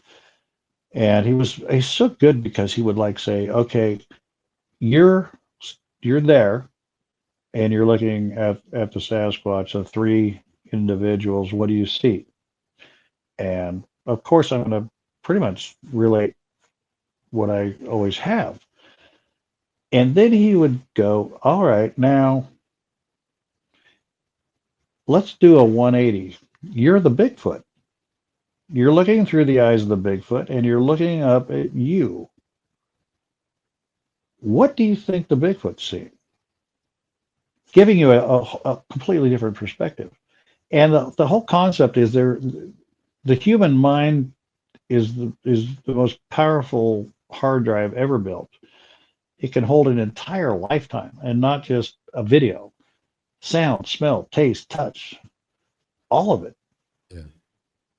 And he's so good because he would like say, okay, you're you're there, and you're looking at the Sasquatch, the three individuals. What do you see? And of course, I'm going to pretty much relate what I always have. And then he would go, all right, now let's do a 180. You're the Bigfoot. You're looking through the eyes of the Bigfoot, and you're looking up at you. What do you think the Bigfoot's seeing? Giving you a completely different perspective. And the whole concept is the human mind is the most powerful hard drive ever built. It can hold an entire lifetime, and not just a video, sound, smell, taste, touch, all of it. Yeah.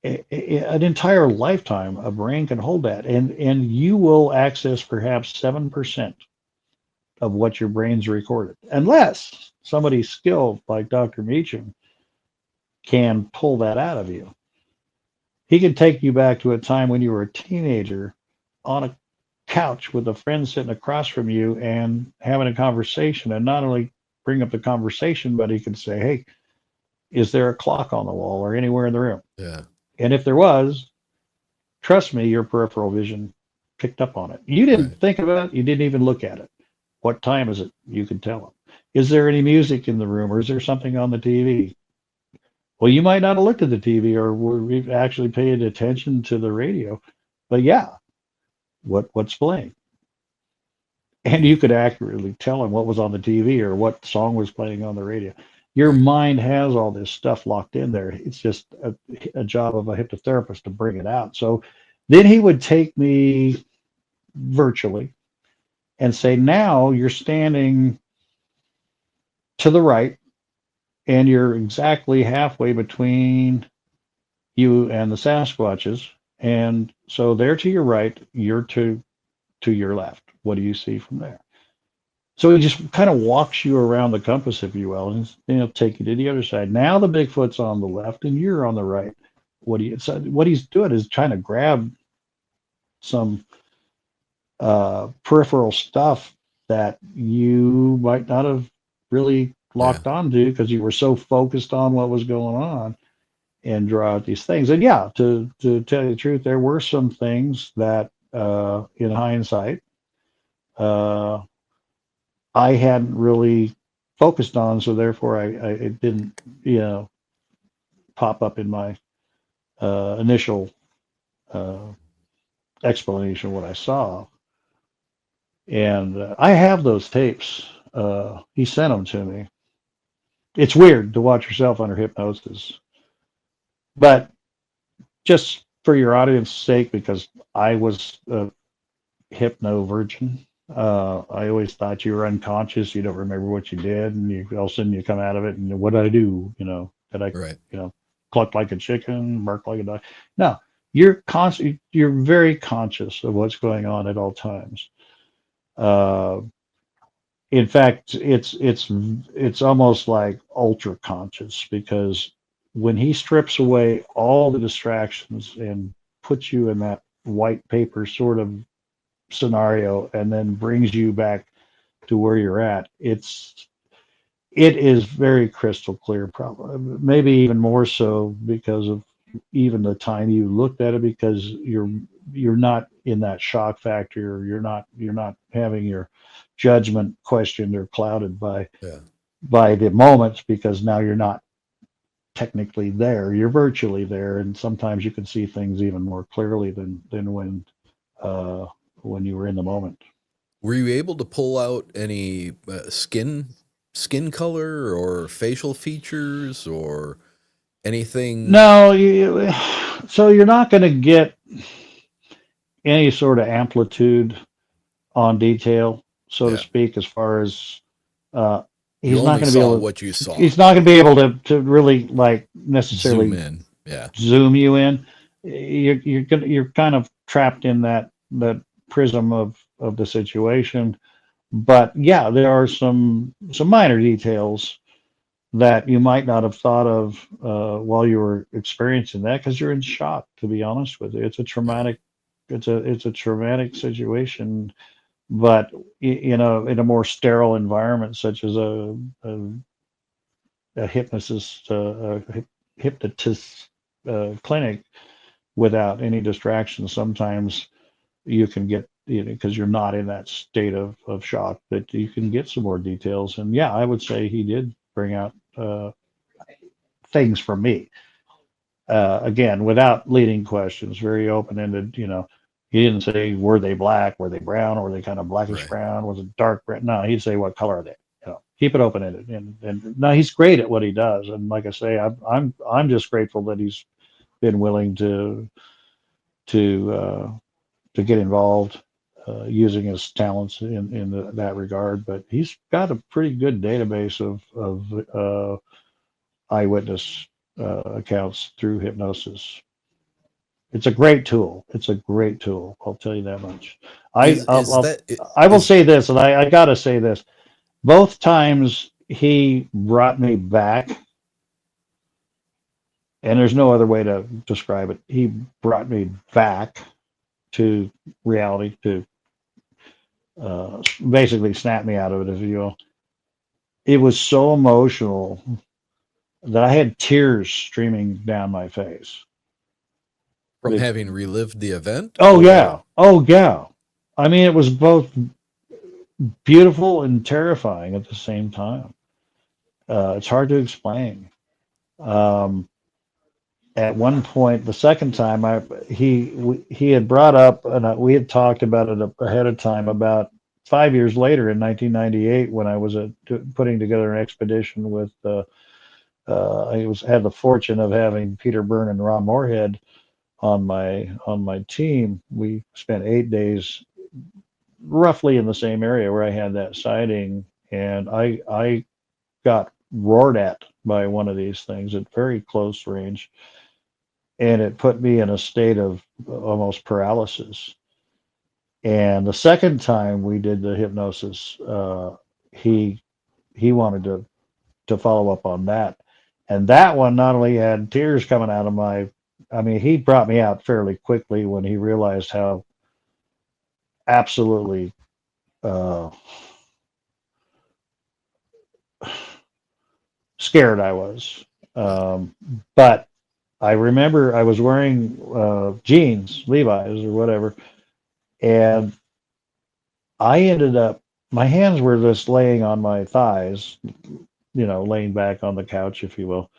An entire lifetime, a brain can hold that, and you will access perhaps 7% of what your brain's recorded, unless somebody skilled like Dr. Meacham can pull that out of you. He can take you back to a time when you were a teenager on a couch with a friend sitting across from you and having a conversation, and not only bring up the conversation, but he can say, hey, is there a clock on the wall or anywhere in the room? Yeah. And if there was, trust me, your peripheral vision picked up on it. You didn't Right. think about it. You didn't even look at it. What time is it? You can tell him. Is there any music in the room, or is there something on the TV? Well, you might not have looked at the TV, or were actually paying attention to the radio, but yeah, what's playing? And you could accurately tell him what was on the TV or what song was playing on the radio. Your Right. mind has all this stuff locked in there. It's just a job of a hypnotherapist to bring it out. So then he would take me virtually and say, now you're standing to the right, and you're exactly halfway between you and the Sasquatches. And so they're to your right, you're to your left. What do you see from there? So he just kind of walks you around the compass, if you will, and he'll take you to the other side. Now the Bigfoot's on the left and you're on the right. So what he's doing is trying to grab some peripheral stuff that you might not have really Yeah. locked onto because you were so focused on what was going on, and draw out these things. And yeah, to tell you the truth, there were some things that, in hindsight, uh, I hadn't really focused on, so therefore I it didn't, pop up in my initial uh, explanation of what I saw. And I have those tapes. He sent them to me. It's weird to watch yourself under hypnosis, but just for your audience's sake, because I was a hypno virgin. I always thought you were unconscious. You don't remember what you did, and all of a sudden you come out of it, and what did I do? Did I, Right. cluck like a chicken, bark like a dog? No, you're conscious. You're very conscious of what's going on at all times. Uh, in fact, it's almost like ultra conscious, because when he strips away all the distractions and puts you in that white paper sort of scenario and then brings you back to where you're at, it is very crystal clear, probably maybe even more so because of even the time you looked at it, because you're not in that shock factor. You're not having your judgment questioned or clouded Yeah. by the moments, because now you're not technically there, you're virtually there, and sometimes you can see things even more clearly than when you were in the moment. Were you able to pull out any skin color or facial features or anything? No, so you're not going to get any sort of amplitude on detail, so to Yeah. speak, as far as uh, You he's not only going to be saw able to, what you saw. he's not going to be able to really like Zoom necessarily in. Yeah. zoom you in. You're kind of trapped in that prism of the situation. But yeah, there are some minor details that you might not have thought of while you were experiencing that, because you're in shock. To be honest with you, Yeah. it's a traumatic situation. But in a more sterile environment, such as a hypnotist clinic, without any distractions, sometimes you can get, because you're not in that state of shock, that you can get some more details. And yeah, I would say he did bring out things for me. Again, without leading questions, very open ended. He didn't say, were they black, were they brown, or were they kind of blackish Right. brown, was it dark brown? No, he'd say, what color are they? Keep it open ended. And no, he's great at what he does. And like I say, I'm just grateful that he's been willing to uh, to get involved, using his talents in that regard. But he's got a pretty good database of eyewitness accounts through hypnosis. It's a great tool. It's a great tool. I'll tell you that much. I Is I'll, is I'll, that it I will is say this, and I gotta say this. Both times he brought me back, and there's no other way to describe it. He brought me back to reality, to basically snap me out of it, if you will. It was so emotional that I had tears streaming down my face. from having relived the event Oh or yeah, oh yeah. I mean, it was both beautiful and terrifying at the same time. It's hard to explain. Um, at one point, the second time, he had brought up, and we had talked about it ahead of time, about 5 years later in 1998, when I was putting together an expedition with. Had the fortune of having Peter Byrne and Ron Moorhead on my team. We spent 8 days roughly in the same area where I had that sighting, and I got roared at by one of these things at very close range, and it put me in a state of almost paralysis. And the second time we did the hypnosis, he he wanted to follow up on that, and that one not only had tears coming out of my, I mean, he brought me out fairly quickly when he realized how absolutely uh, scared I was. right. But I remember I was wearing jeans, Levi's or whatever, and I ended up, my hands were just laying on my thighs, laying back on the couch, if you will.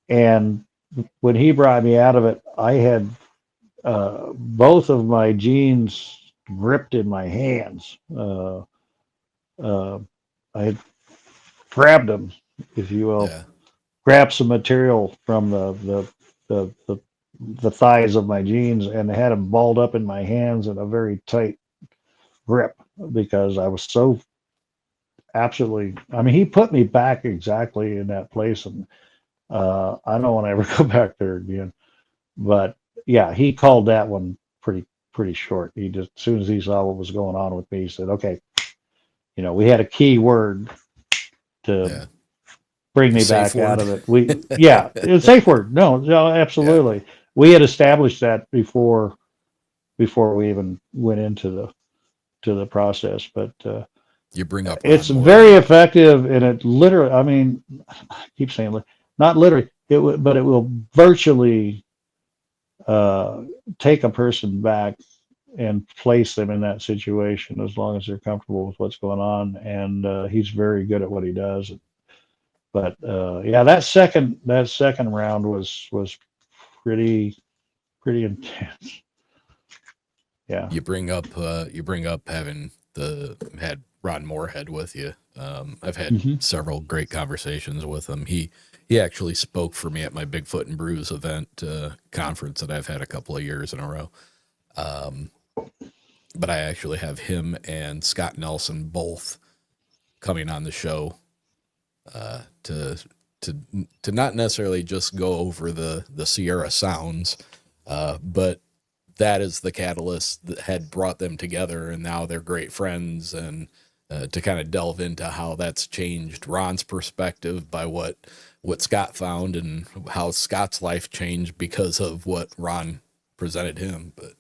And when he brought me out of it, I had both of my jeans gripped in my hands. Uh, I had grabbed them, if you will, Yeah. grabbed some material from the thighs of my jeans, and had them balled up in my hands in a very tight grip, because I was so absolutely. I mean, he put me back exactly in that place, and I don't want to ever go back there again. But yeah, he called that one pretty short. He just, as soon as he saw what was going on with me, he said, "Okay, we had a key word to Yeah. bring me Safe back out word. of it. Yeah, it's a safe word. No, Yeah. absolutely. We had established that before we even went into the process. But You bring up it's Ron very Moorhead. effective, and it literally. I mean, I keep saying not literally. But it will virtually uh, take a person back and place them in that situation as long as they're comfortable with what's going on. And he's very good at what he does. But yeah, that second round was pretty intense. Yeah. You bring up having had Ron Moorhead with you. I've had Hmm. several great conversations with him. He actually spoke for me at my Bigfoot and Brews event conference that I've had a couple of years in a row. But I actually have him and Scott Nelson both coming on the show to to to not necessarily just go over the Sierra sounds, but that is the catalyst that had brought them together, and now they're great friends. And to kind of delve into how that's changed Ron's perspective by what Scott found, and how Scott's life changed because of what Ron presented him. But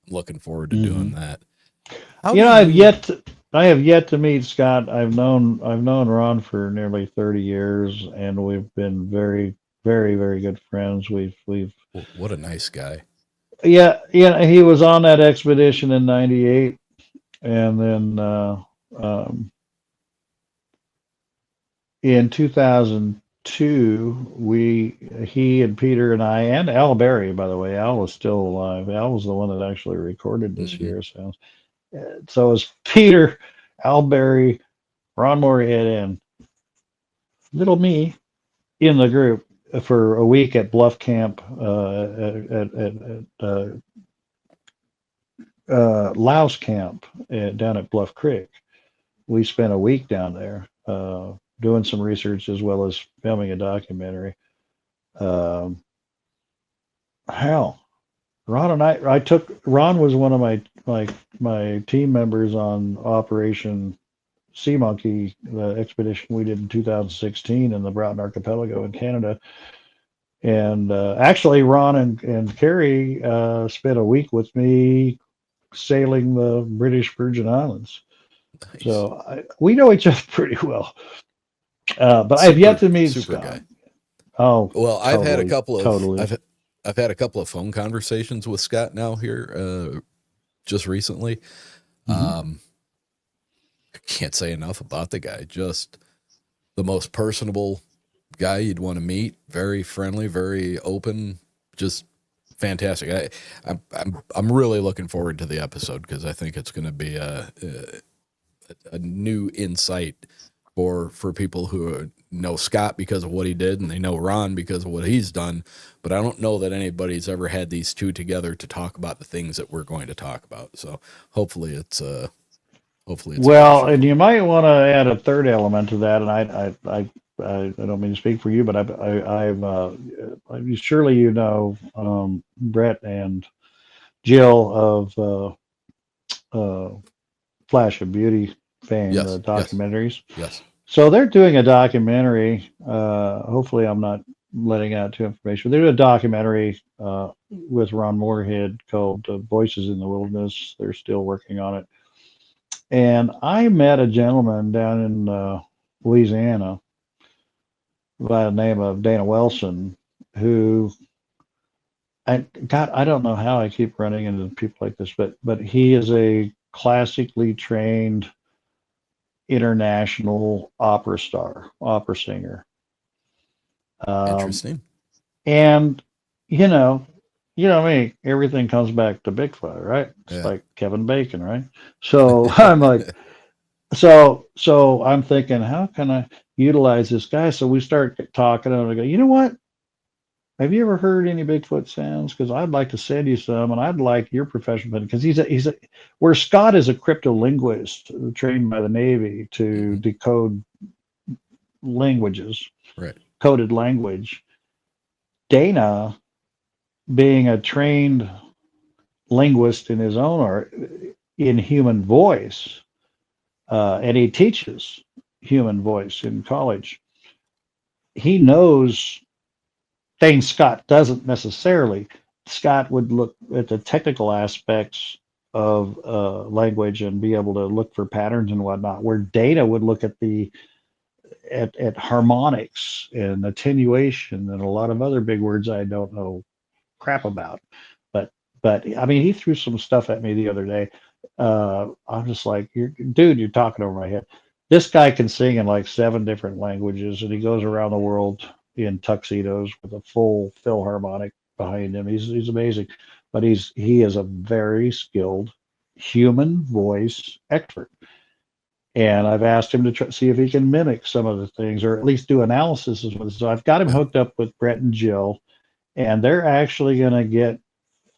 I'm looking forward to Hmm. doing that. How You do know, you? I have yet to meet Scott. I've known Ron for nearly 30 years, and we've been very good friends. We've What a nice guy. yeah, he was on that expedition in '98, and then um, in 2002, he and Peter and I and Al Berry, by the way, Al was still alive. Al was the one that actually recorded this Mm-hmm. year. So it was Peter, Al Berry, Ron Moorhead, and little me in the group for a week at Bluff Camp Louse Camp down at Bluff Creek. We spent a week down there doing some research as well as filming a documentary. Um, hell, Ron was one of my team members on Operation Sea Monkey, the expedition we did in 2016 in the Broughton Archipelago in Canada. And actually, Ron and Carrie spent a week with me sailing the British Virgin Islands. Nice. So we know each other pretty well. But I've yet Super to meet super Scott. guy. Oh, Well, totally, totally. I've had a couple of phone conversations with Scott now here just recently. Hmm. Um, can't say enough about the guy. Just the most personable guy you'd want to meet. Very friendly, very open. Just fantastic. I'm really looking forward to the episode because I think it's going to be a new insight for people who know Scott because of what he did, and they know Ron because of what he's done. But I don't know that anybody's ever had these two together to talk about the things that we're going to talk about. So hopefully it's a good Well, and show. you might want to add a third element to that. And I don't mean to speak for you, but surely Brett and Jill of Flash of Beauty fame, the Yes, yes, documentaries. yes. So they're doing a documentary. Hopefully, I'm not letting out too information. They're doing a documentary with Ron Moorhead called "Voices in the Wilderness." They're still working on it. And I met a gentleman down in Louisiana by the name of Dana Wilson, who I don't know how I keep running into people like this, but he is a classically trained international opera star, opera singer. Um, Interesting. and you know, you know me, everything comes back to Bigfoot, right? It's Yeah. like Kevin Bacon, right? So I'm like, so I'm thinking, how can I utilize this guy? So we start talking, and I go, you know what? Have you ever heard any Bigfoot sounds? Because I'd like to send you some, and I'd like your professional because where Scott is a cryptolinguist trained by the Navy to Hmm. decode languages, Right. coded language. Dana, being a trained linguist in his own art, in human voice, and he teaches human voice in college. he knows things Scott doesn't necessarily. Scott would look at the technical aspects of language and be able to look for patterns and whatnot, where Dana would look at at harmonics and attenuation and a lot of other big words I don't know crap about. But I mean, he threw some stuff at me the other day. I'm just like, dude, you're talking over my head. This guy can sing in like 7 different languages, and he goes around the world in tuxedos with a full Philharmonic behind him. He's amazing, but he is a very skilled human voice expert. And I've asked him to see if he can mimic some of the things, or at least do analysis with it. So I've got him hooked up with Brett and Jill, and they're actually going to get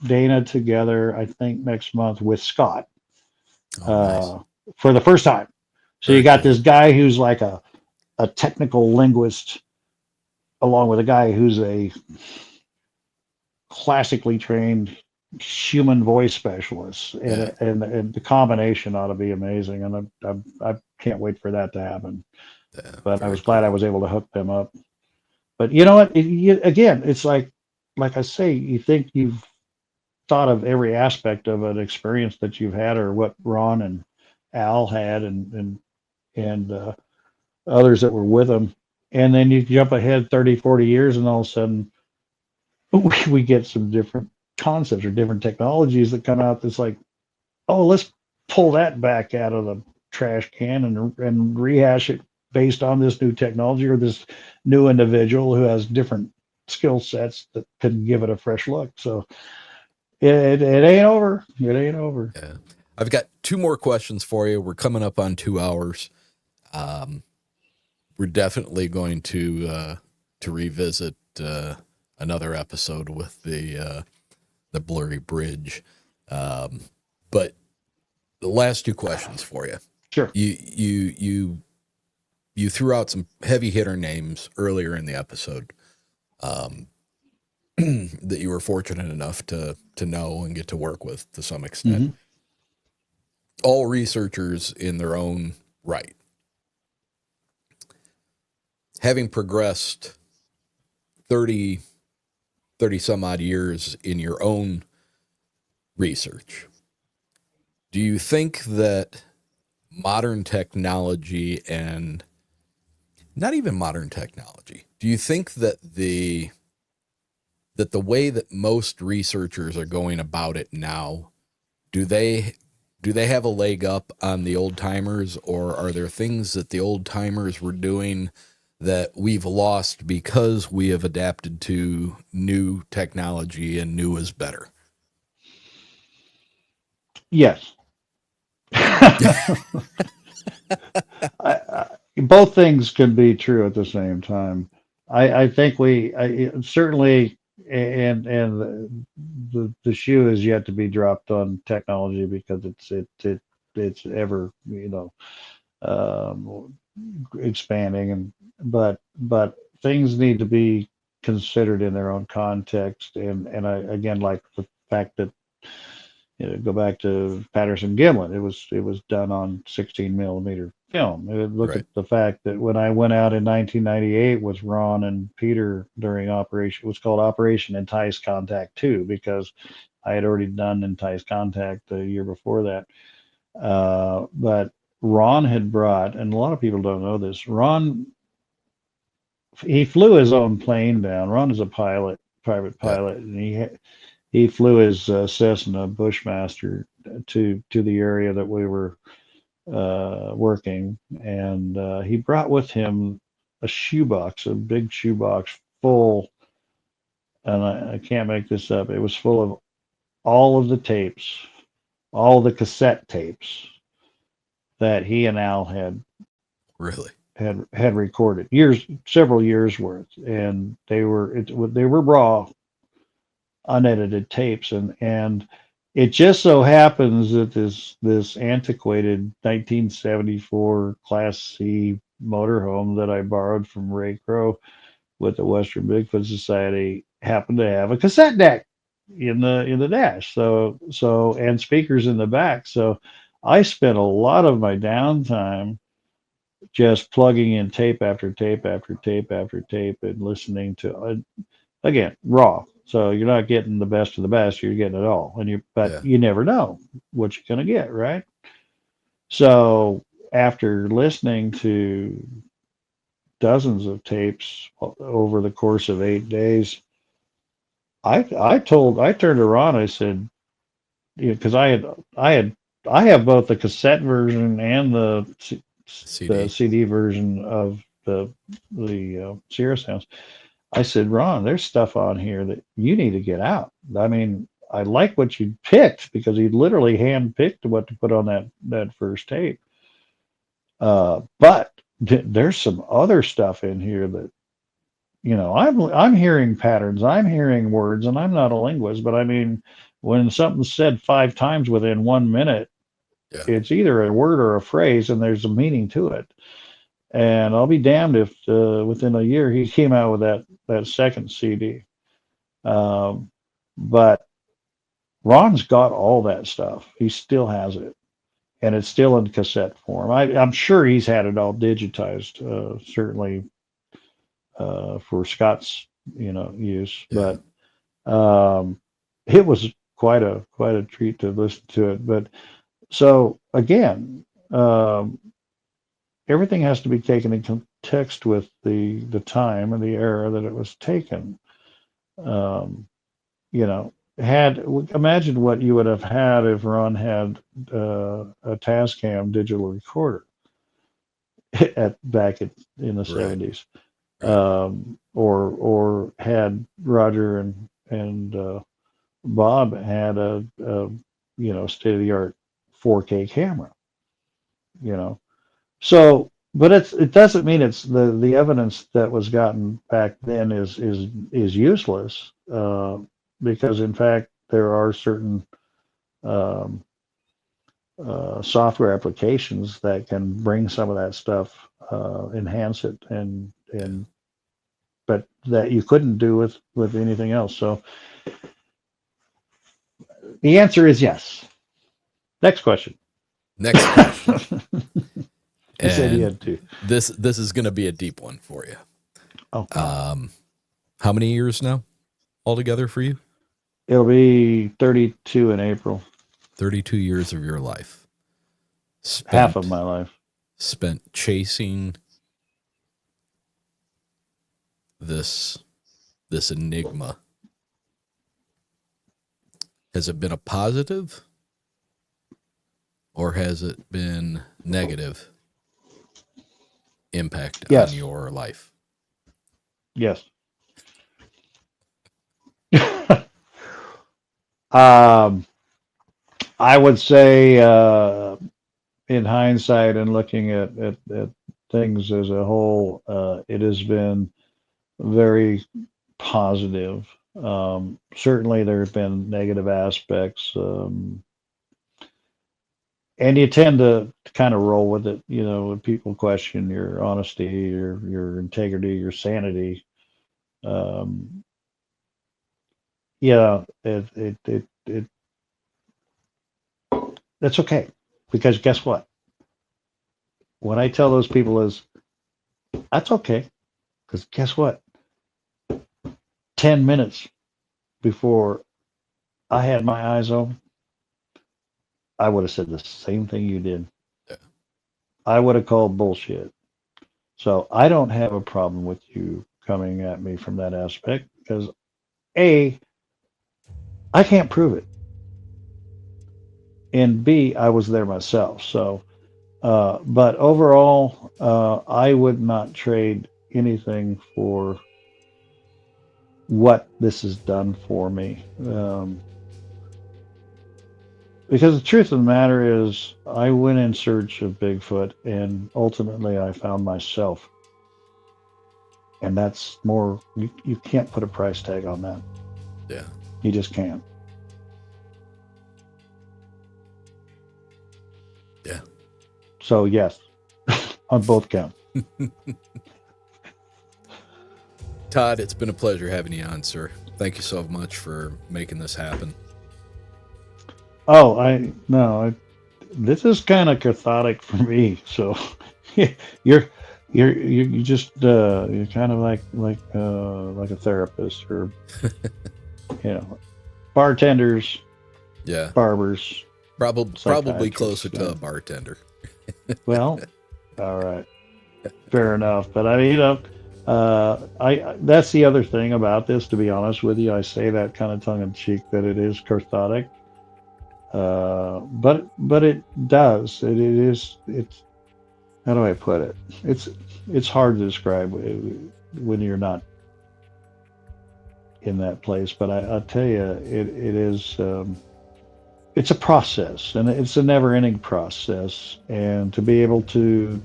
Dana together, I think, next month with Scott Nice. for the first time. So Very you got cool. this guy who's like a technical linguist, along with a guy who's a classically trained human voice specialist, Yeah. and the combination ought to be amazing. And I can't wait for that to happen. Yeah. But I Very was glad I cool. was able to hook them up. But you know what? Again, it's like I say, you think you've thought of every aspect of an experience that you've had, or what Ron and Al had, and others that were with them. And then you jump ahead 30, 40 years, and all of a sudden we get some different concepts or different technologies that come out that's like, oh, let's pull that back out of the trash can and rehash it based on this new technology or this new individual who has different skill sets that can give it a fresh look. So it ain't over. It ain't over. Yeah. I've got 2 more questions for you. We're coming up on 2 hours. Um, we're definitely going to revisit another episode with the blurry bridge. Um, but the last 2 questions for you. Sure. You threw out some heavy hitter names earlier in the episode um, that you were fortunate enough to know and get to work with to some extent. Mm-hmm. All researchers in their own right. Having progressed 30, 30 some odd years in your own research, do you think that modern technology, and not even modern technology, do you think that the way that most researchers are going about it now, do they have a leg up on the old timers, or are there things that the old timers were doing that we've lost because we have adapted to new technology and new is better? Yes. Both things can be true at the same time. I think certainly, and the shoe is yet to be dropped on technology because it's ever, um, expanding, but things need to be considered in their own context. And I again like the fact that, go back to Patterson Gimlin. It was done on 16 millimeter film. Look Right. at the fact that when I went out in 1998 with Ron and Peter during Operation, it was called Operation Entice Contact 2, because I had already done Entice Contact the year before that. But Ron had brought, and a lot of people don't know this, he flew his own plane down. Ron is a pilot, private Yep. pilot, and he flew his Cessna Bushmaster to the area that we were working, and he brought with him a shoebox, a big shoebox full, and I can't make this up. It was full of all of the tapes, all the cassette tapes that he and Al Really. had recorded several years worth, and they were raw, unedited tapes, and it just so happens that this antiquated 1974 Class C motorhome that I borrowed from Ray Crow with the Western Bigfoot Society happened to have a cassette deck in the dash, and speakers in the back. So I spent a lot of my downtime just plugging in tape after tape after tape after tape and listening to again raw. So you're not getting the best of the best, you're getting it all, but Yeah. you never know what you're going to get, right? So after listening to dozens of tapes over the course of 8 days, I turned to Ron. I said, because I have both the cassette version and the CD. CD version of the Sierra Sounds. I said, Ron, there's stuff on here that you need to get out. I mean, I like what you picked because he literally hand picked what to put on that first tape. But there's some other stuff in here that I'm hearing patterns, I'm hearing words, and I'm not a linguist, but I mean, when something's said 5 times within 1 minute, Yeah. it's either a word or a phrase, and there's a meaning to it. And I'll be damned if within a year he came out with that second CD. But Ron's got all that stuff. He still has it, and it's still in cassette form. I'm sure he's had it all digitized, certainly for Scott's use, Yeah. but it was quite a treat to listen to it. But so again, everything has to be taken in context with the time and the era that it was taken. Um, you know, had imagine what you would have had if Ron had a Tascam digital recorder back in the Right. 70s, Right. or had Roger and Bob had a state of the art 4K camera. You know, so but it doesn't mean it's the evidence that was gotten back then is useless, because in fact there are certain um, software applications that can bring some of that stuff, enhance it, Yeah. and but that you couldn't do with anything else. So the answer is yes. Next question. Next question. He said he And had two. this is going to be a deep one for you. Oh God. How many years now altogether for you? It'll be 32 in April. 32 years of your life Half of spent my life. spent chasing this enigma. Has it been a positive or has it been negative impact on Yes. your life? Yes. um, I would say, in hindsight and looking at things as a whole, it has been very positive. Certainly, there have been negative aspects, and you tend to kind of roll with it. When people question your honesty, your integrity, your sanity. Um, yeah, that's okay, because guess what? What I tell those people is that's okay, because guess what? 10 minutes before I had my eyes open, I would have said the same thing you did. Yeah. I would have called bullshit. So I don't have a problem with you coming at me from that aspect because A, I can't prove it. And B, I was there myself. So, but overall, I would not trade anything for what this has done for me. Because the truth of the matter is, I went in search of Bigfoot and ultimately I found myself. And that's more, you can't put a price tag on that. Yeah. You just can't. Yeah. So, yes, on both counts. Todd, it's been a pleasure having you on, sir. Thank you so much for making this happen. Oh, no, this is kind of cathartic for me. So, you're you just you're kind of like a therapist, or you know, bartenders, Yeah. barbers, Probably psychiatrists. closer to a bartender. Well, all right, fair enough. But I mean, I that's the other thing about this. To be honest with you, I say that kind of tongue in cheek that it is cathartic. But it does. It is. It's, how do I put it? It's it's hard to describe when you're not in that place. But I'll tell you, it is. It's a process, and it's a never-ending process. And to be able to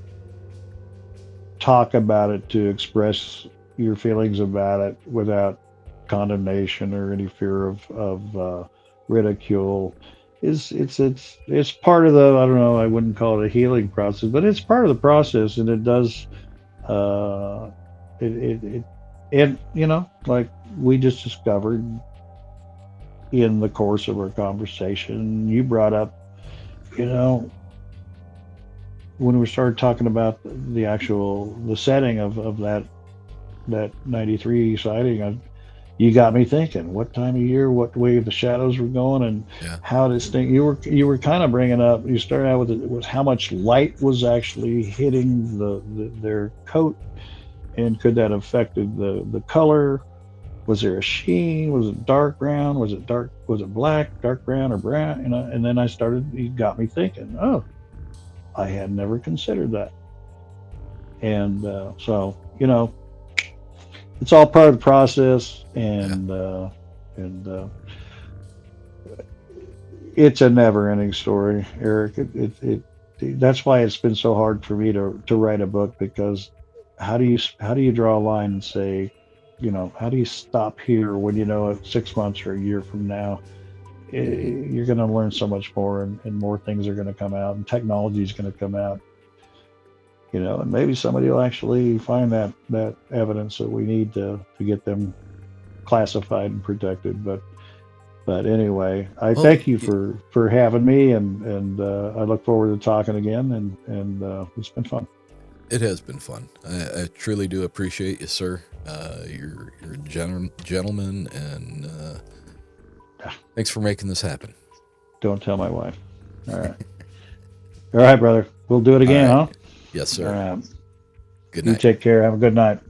talk about it, to express your feelings about it without condemnation or any fear of ridicule, is it's part of the, I don't know, I wouldn't call it a healing process, but it's part of the process, and it does uh, it and you know, like we just discovered in the course of our conversation, you brought up, you know, when we started talking about the setting of that 93 sighting, you got me thinking, what time of year, what way the shadows were going, and Yeah. how distinct you were kind of bringing up. You started out with was how much light was actually hitting their coat, and could that affected the color? Was there a sheen? Was it dark brown? Was it dark? Was it black, dark brown, or brown? You know, and then you got me thinking, oh, I had never considered that. And so, you know, it's all part of the process, Yeah. and it's a never-ending story, Eric. That's why it's been so hard for me to write a book, because how do you draw a line and say, you know, how do you stop here when you know 6 months or a year from now you're going to learn so much more, and more things are going to come out, and technology is going to come out, you know, and maybe somebody will actually find that evidence that we need to get them classified and protected. But anyway, I Well, thank you for having me, and I look forward to talking again, and it's been fun. it has been fun. I truly do appreciate you, sir. You're a gentleman, and thanks for making this happen. Don't tell my wife. All right. All right, brother. We'll do it All again, right. huh? Yes, All sir. right. Good You night. take care. Have a good night.